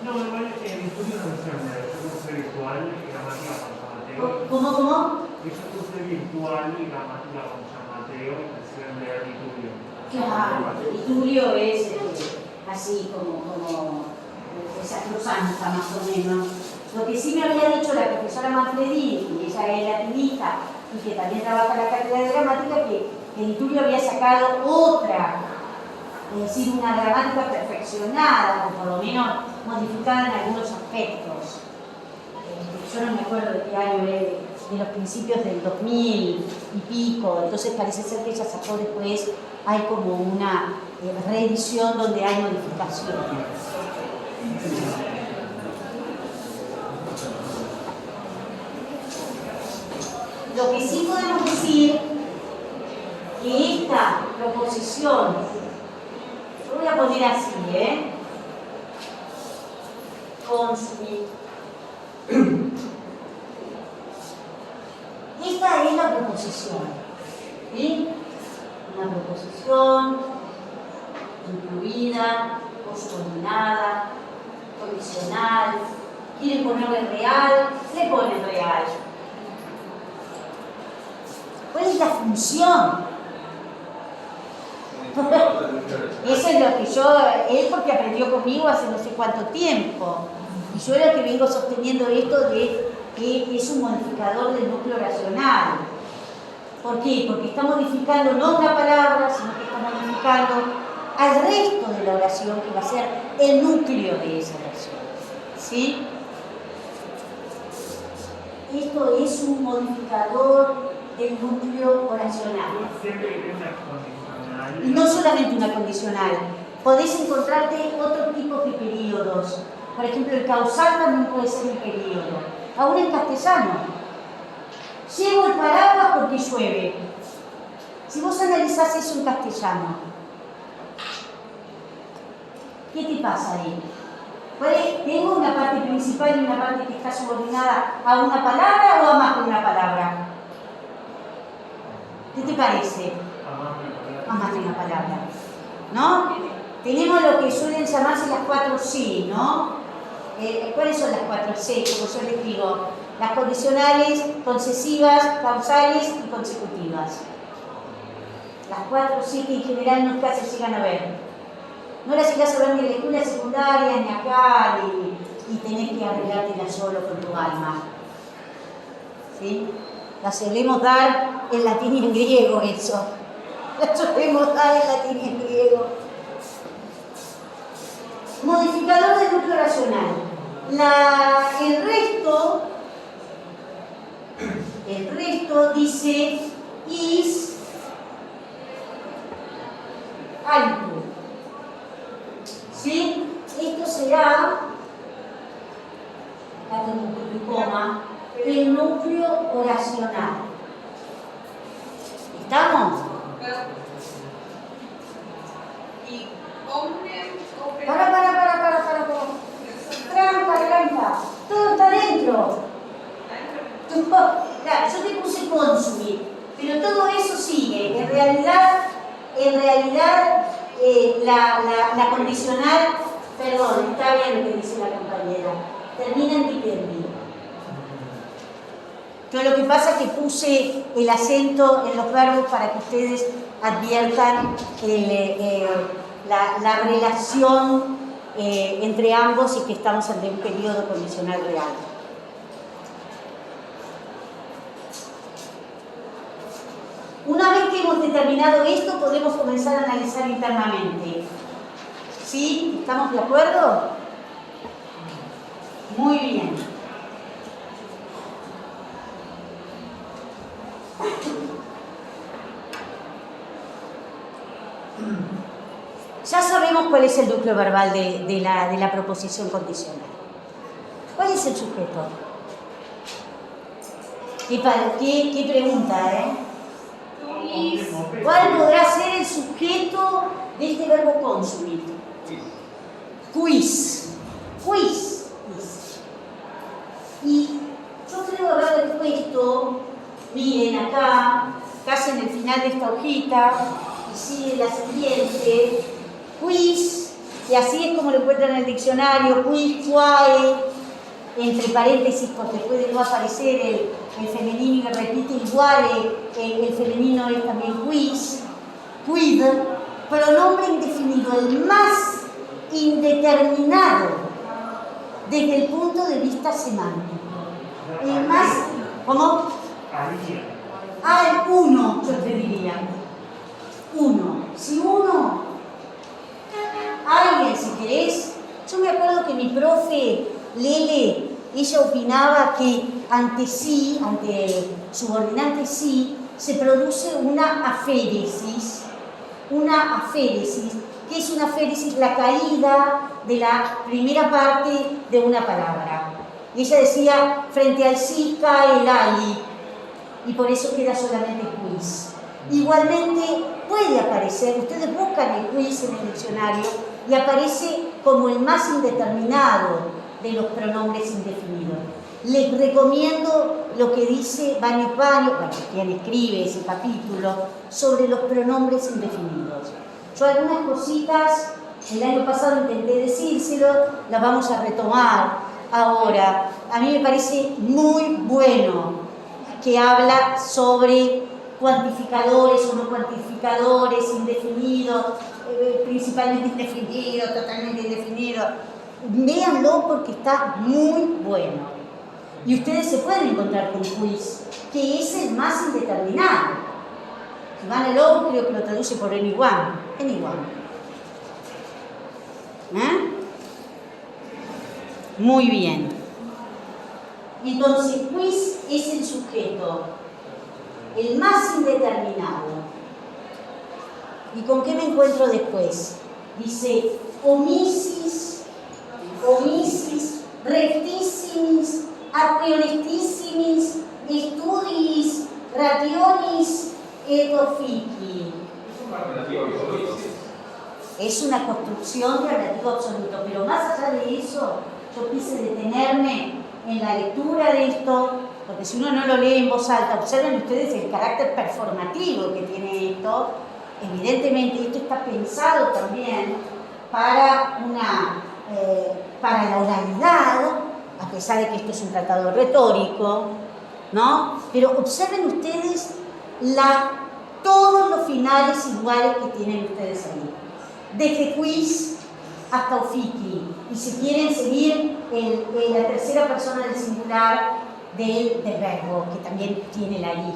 No, igual el estudio no es yo cursé virtual y gramática con San Mateo. ¿Cómo? Yo cursé virtual y gramática con San Mateo y me hicieron leer Itulio. Claro, Itulio es así como sacrosanta más o menos. Lo que sí me había dicho la profesora Manfredini, y ella es latinista y que también trabaja en la cátedra de gramática, que Itulio había sacado otra, es decir, una gramática perfeccionada, o por lo menos modificada en algunos aspectos. Yo no me acuerdo de qué año es, de los principios del 2000 y pico, entonces parece ser que ella sacó después, hay como una reedición donde hay modificaciones. Lo que sí podemos decir que esta proposición, lo voy a poner así, consumir. Esta es la proposición, ¿sí? Una proposición incluida, o subordinada, condicional. ¿Quieren ponerle real? Le ponen real. ¿Cuál es la función? Eso es lo que él porque aprendió conmigo hace no sé cuánto tiempo. Y yo era el que vengo sosteniendo esto de que es un modificador del núcleo oracional. ¿Por qué? Porque está modificando no una palabra, sino que está modificando al resto de la oración, que va a ser el núcleo de esa oración. ¿Sí? Esto es un modificador del núcleo oracional. Siempre que tenga condicional. Y no solamente una condicional. Podés encontrarte otros tipos de periodos. Por ejemplo, el causal también puede ser un periodo. Aún en castellano. Llevo el paraguas porque llueve. Si vos analizás eso en castellano, ¿qué te pasa ahí? ¿Tengo una parte principal y una parte que está subordinada a una palabra o a más de una palabra? ¿Qué te parece? A más de una palabra. ¿No? Tenemos lo que suelen llamarse las 4C, ¿no? ¿Cuáles son las 4C? Como yo les digo, las condicionales, concesivas, causales y consecutivas. Las 4C que en general nunca se llegan a ver. No las llegas a ver ni en la escuela secundaria, ni acá, y tenés que arreglártela solo con tu alma. ¿Sí? Las solemos dar en latín y en griego, eso. Las solemos dar en latín y en griego. Modificador del núcleo racional. El resto dice is algo. ¿Sí? Esto será, acá tengo un punto y coma, el núcleo oracional. ¿Estamos? Y hombre, Para. Tranca. Todo está dentro. Claro, yo te puse consumir, pero todo eso sigue. En realidad, la condicional, perdón, está bien lo que dice la compañera, termina en dipendi. Yo lo que pasa es que puse el acento en los verbos para que ustedes adviertan la relación entre ambos y que estamos ante un periodo condicional real. Una vez que hemos determinado esto, podemos comenzar a analizar internamente. ¿Sí? ¿Estamos de acuerdo? Muy bien. Ya sabemos cuál es el núcleo verbal de la proposición condicional. ¿Cuál es el sujeto? ¿Qué pregunta, ¿Cuál podrá ser el sujeto de este verbo consumir? Quiz. Quiz. Y yo creo haber puesto, miren acá, casi en el final de esta hojita, y sigue la siguiente, quiz, y así es como lo encuentran en el diccionario, quiz, quae, entre paréntesis porque puede no aparecer el femenino que repite igual, el femenino es también quiz, quid, pronombre indefinido, el más indeterminado desde el punto de vista semántico. El más, ¿cómo? Al uno, yo te diría. Uno. Si uno, alguien, si querés, yo me acuerdo que mi profe Lele, ella opinaba que ante sí, ante subordinante sí, se produce una aféresis. Una aféresis. ¿Qué es una aféresis? La caída de la primera parte de una palabra. Y ella decía, frente al sí cae el ali, y por eso queda solamente quiz. Igualmente puede aparecer, ustedes buscan el quiz en el diccionario y aparece como el más indeterminado de los pronombres indefinidos. Les recomiendo lo que dice Baño, bueno, quien escribe ese capítulo, sobre los pronombres indefinidos. Yo algunas cositas, el año pasado intenté decírselo, las vamos a retomar ahora. A mí me parece muy bueno que habla sobre cuantificadores o no cuantificadores, indefinidos, principalmente indefinidos, totalmente indefinidos. Véanlo porque está muy bueno. Y ustedes se pueden encontrar con quiz, que es el más indeterminado. Si van al Lobo, creo que lo traduce por anyone. Muy bien. Entonces, quiz es el sujeto, el más indeterminado. ¿Y con qué me encuentro después? Dice, omisis, rectissimis, aprionestissimis, studis, rationis, et officii. Es una construcción de relativo absoluto, pero más allá de eso, yo quise detenerme en la lectura de esto, porque si uno no lo lee en voz alta, observen ustedes el carácter performativo que tiene esto. Evidentemente esto está pensado también para la oralidad, a pesar de que esto es un tratado retórico, ¿no? Pero observen ustedes todos los finales iguales que tienen ustedes ahí. Desde quiz hasta officii. Y si quieren seguir la tercera persona del singular del verbo, que también tiene la i.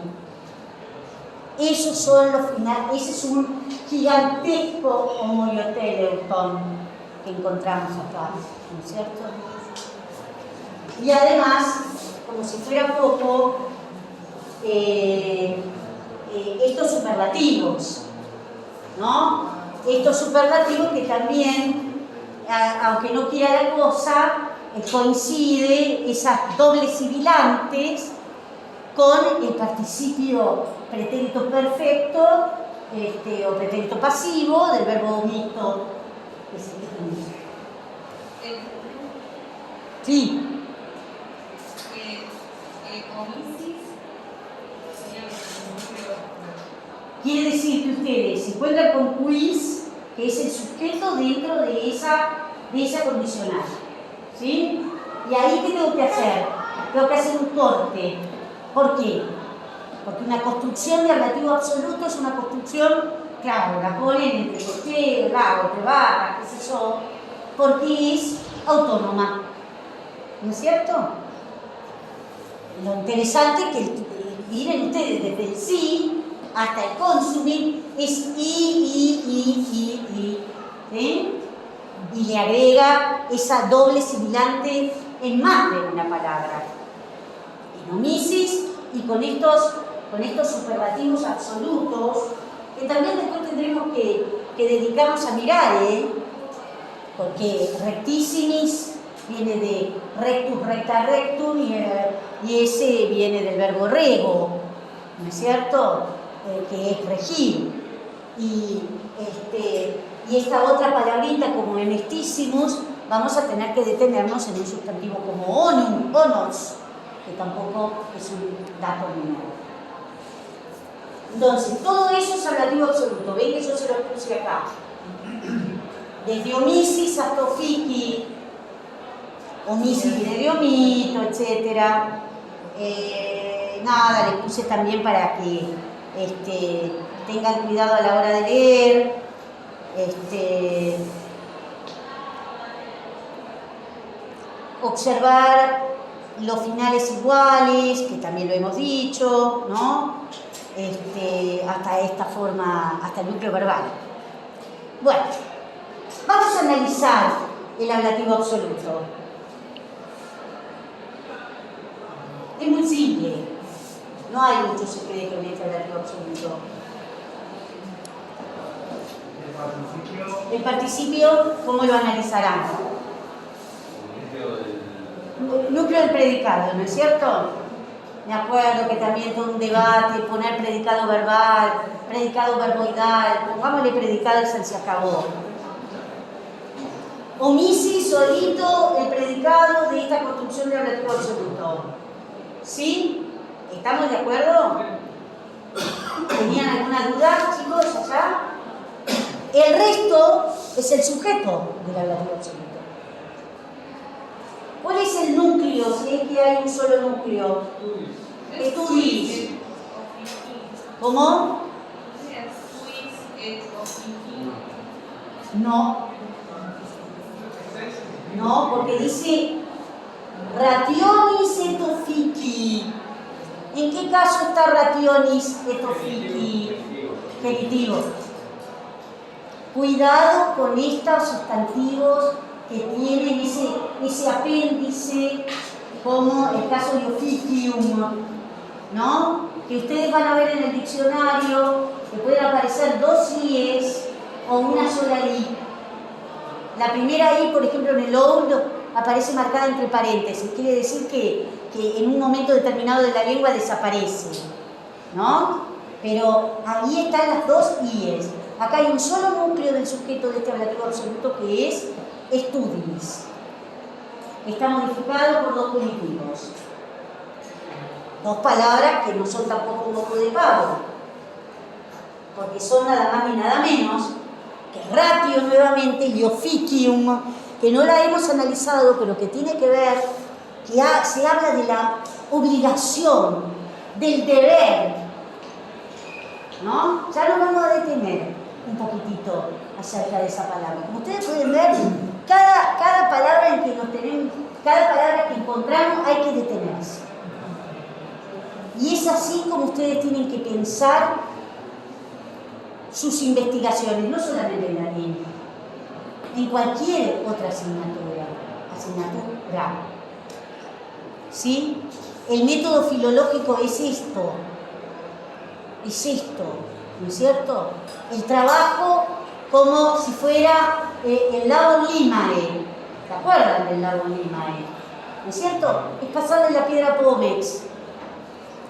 Esos son los finales. Ese es un gigantesco homoioteleuton que encontramos acá, ¿no es cierto? Y además, como si fuera poco, estos superlativos, ¿no? Estos superlativos que también, aunque no quiera la cosa, coincide esas dobles sibilantes con el participio pretérito perfecto o pretérito pasivo del verbo mixto. Sí. Quiere decir que ustedes se encuentran con quiz, que es el sujeto dentro de esa condicional. ¿Sí? Y ahí, ¿qué tengo que hacer? Tengo que hacer un corte. ¿Por qué? Porque una construcción de relativo absoluto es una construcción, claro, la ponen entre cocheo, lago, entre barras, qué sé yo, porque es autónoma. ¿No es cierto? Lo interesante es que miren ustedes, desde el sí hasta el consumir es y. ¿Sí? Y le agrega esa doble sibilante en más de una palabra. En omisis y con estos superlativos absolutos, que también después tendremos que dedicarnos a mirar, porque rectissimis viene de rectus, recta, rectum, y ese viene del verbo rego, ¿no es cierto? Que es regir. Y esta otra palabrita como emestissimus, vamos a tener que detenernos en un sustantivo como onum, onos, que tampoco es un dato menor. Entonces, todo eso es ablativo absoluto. ¿Ven que yo se lo puse acá? Desde omisis hasta ofici, omisis viene de omito, etc. Nada, le puse también para que tengan cuidado a la hora de leer. Observar los finales iguales, que también lo hemos dicho, ¿no? Hasta esta forma, hasta el núcleo verbal. Bueno, vamos a analizar el ablativo absoluto. Es muy simple, no hay mucho secreto en este ablativo absoluto. El participio, ¿cómo lo analizarán? Núcleo del predicado, ¿no es cierto? Me acuerdo que también todo un debate, poner predicado verbal, predicado verboidal, pongámosle predicado y se acabó. Omisis solito el predicado de esta construcción de ablativo absoluto. ¿Sí? ¿Estamos de acuerdo? ¿Tenían alguna duda, chicos, allá? El resto es el sujeto del ablativo absoluto. ¿Cuál es el núcleo? Si es que hay un solo núcleo. Estudis. ¿Cómo? No. No, porque dice rationis et offici. ¿En qué caso está rationis et offici? Genitivo. Cuidado con estos sustantivos que tienen ese apéndice, como el caso de officium, ¿no? Que ustedes van a ver en el diccionario que pueden aparecer dos ies o una sola i. La primera i, por ejemplo, en el old aparece marcada entre paréntesis, quiere decir que en un momento determinado de la lengua desaparece, ¿no? Pero ahí están las dos ies. Acá hay un solo núcleo del sujeto de este ablativo absoluto que es estudis. Está modificado por dos genitivos. Dos palabras que no son tampoco un moco de pavo, porque son nada más ni nada menos que ratio nuevamente y officium, que no la hemos analizado, pero que tiene que ver, que se habla de la obligación, del deber, ¿no? Ya nos vamos a detener un poquitito acerca de esa palabra. Como ustedes pueden ver, cada palabra en que nos tenemos, cada palabra que encontramos hay que detenerse. Y es así como ustedes tienen que pensar sus investigaciones, no solamente en latín, en cualquier otra asignatura. ¿Sí? El método filológico es esto, ¿no es cierto? El trabajo como si fuera el labor limae. ¿Se acuerdan del labor limae? ¿No es cierto? Es pasarle la piedra pómex.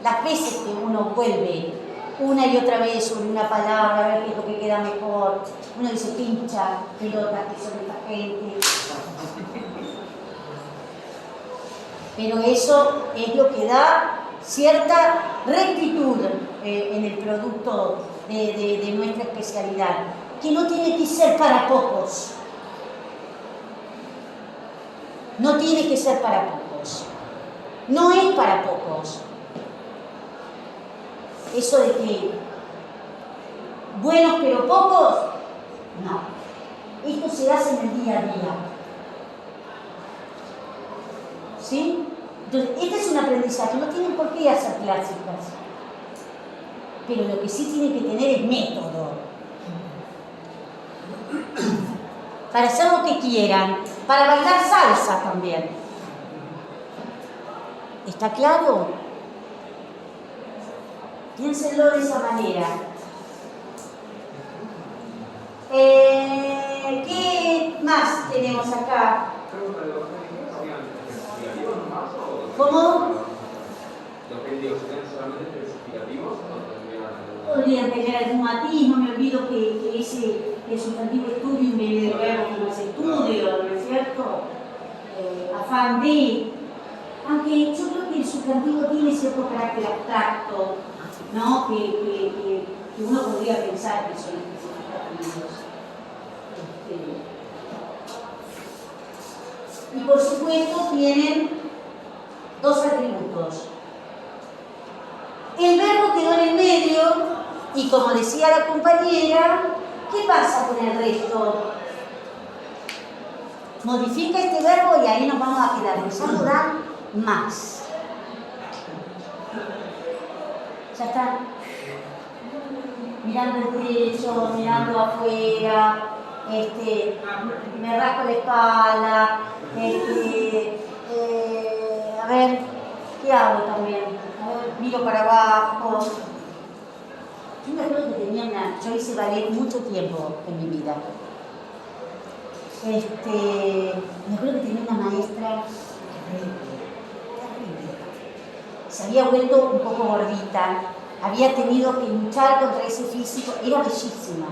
Las veces que uno vuelve una y otra vez sobre una palabra, a ver qué es lo que queda mejor. Uno dice, pincha, pelota, que son esta gente. Pero eso es lo que da cierta rectitud en el producto de nuestra especialidad, que no tiene que ser para pocos. No tiene que ser para pocos. No es para pocos. Eso de que buenos pero pocos, no. Esto se hace en el día a día. ¿Sí? Entonces, este es un aprendizaje, no tienen por qué hacer clásicas. Pero lo que sí tienen que tener es método. Para hacer lo que quieran, para bailar salsa también. ¿Está claro? Piénsenlo de esa manera. ¿Qué más tenemos acá? ¿Cómo? ¿Los críticos serían solamente especificativos o Podrían tener algún matiz, no me olvido que ese sustantivo estudium viene del verbo como es estudio, ¿no es cierto? Afán de. Aunque yo creo que el sustantivo tiene cierto carácter abstracto, ¿no? Que uno podría pensar que son especificativos. Y por supuesto tienen dos atributos. El verbo quedó en el medio y como decía la compañera, ¿qué pasa con el resto? Modifica este verbo y ahí nos vamos a quedar pensando dar más. Ya está. Mirando el techo, mirando afuera, me rasco la espalda, a ver, ¿qué hago también? A ver, miro para abajo. Yo me acuerdo que yo hice ballet mucho tiempo en mi vida. Me acuerdo que tenía una maestra terrible. Se había vuelto un poco gordita, había tenido que luchar contra ese físico, era bellísima,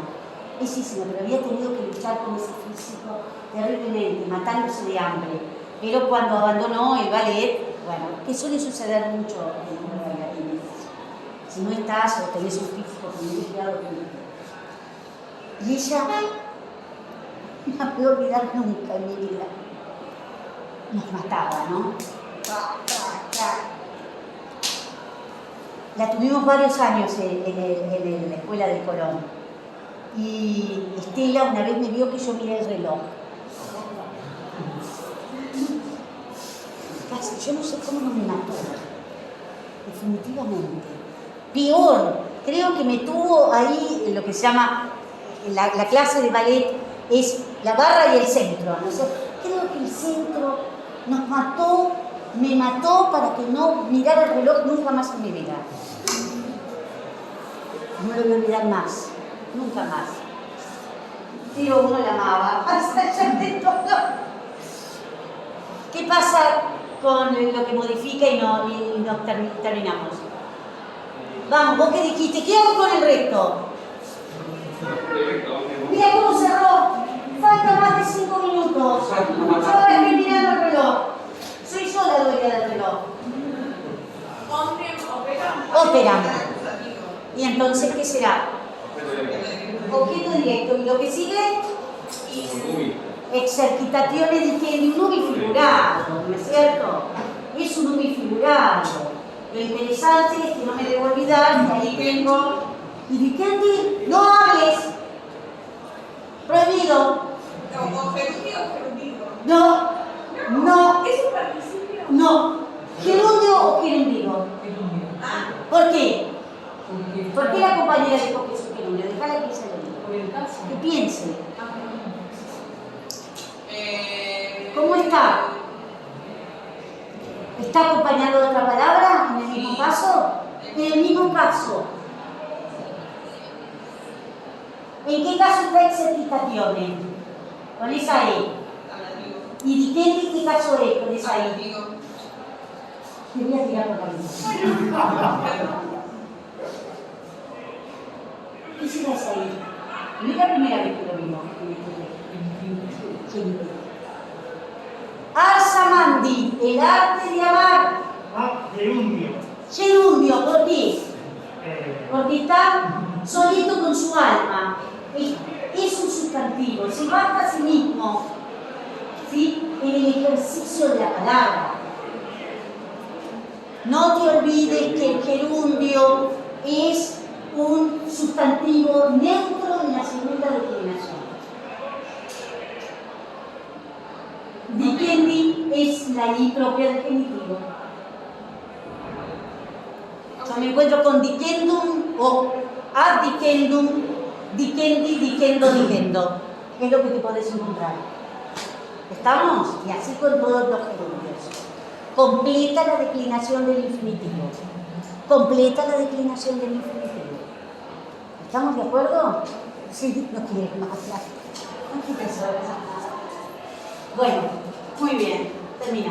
pero había tenido que luchar con ese físico terriblemente, matándose de hambre. Pero cuando abandonó el ballet, bueno, que suele suceder mucho en los bailarines. Si no estás o tenés un físico muy cuidado, y ella no la puedo olvidar nunca en mi vida. Nos mataba, ¿no? La tuvimos varios años en la escuela de Colón. Y Estela una vez me vio que yo miré el reloj. Yo no sé cómo no me mató. Definitivamente. Peor, creo que me tuvo ahí lo que se llama la clase de ballet es la barra y el centro, ¿no? O sea, creo que el centro nos mató, me mató para que no mirara el reloj nunca más en mi vida. No lo voy a olvidar más, nunca más. Pero uno la amaba. ¿Qué pasa con lo que modifica y nos terminamos? Vamos, vos que dijiste, ¿qué hago con el resto? Mira cómo cerró. Falta más de 5 minutos. Yo ahora estoy mirando el reloj. Soy yo la dueña del reloj. Ópera. Y entonces, ¿qué será? Objeto directo. ¿Y lo que sigue? Exercitazione di che? Di un ubi figurado, ¿no es cierto? Es un ubi figurado. Lo interesante es que no me debo olvidar que ahí tengo. ¿Y de qué antes? ¡No hables! Prohibido. No, gerundio o gerundido. No. No. ¿Es un participio? No. ¿Gerundio o gerundido? Ah. ¿Por qué? ¿Por qué la compañera dijo que es un gerundio? Déjala que se lo diga. Por el caso. Que piense. ¿Cómo está? ¿Está acompañando de otra palabra en el mismo caso? En el mismo caso. ¿En qué caso está exercitazione? Con esa E. ¿Y qué caso es con esa E? Te voy a tirar por la luz. ¿Qué será esa E? No es la primera vez que lo vimos. Arsamandi, el arte de amar. Gerundio. Gerundio, ¿por qué? Porque está solito con su alma. Es un sustantivo, se basta a sí mismo, ¿sí? En el ejercicio de la palabra. No te olvides que el gerundio es un sustantivo neutro en la segunda declinación. Dikendi es la I propia del genitivo. Yo me encuentro con dicendum o ad dicendum, dicendi, dicendo, dicendo. Es lo que te podés encontrar. ¿Estamos? Y así con todos los gerundios. Completa la declinación del infinitivo. Completa la declinación del infinitivo. ¿Estamos de acuerdo? Sí, no quieres más. No quieres más. Bueno, muy bien. Termina.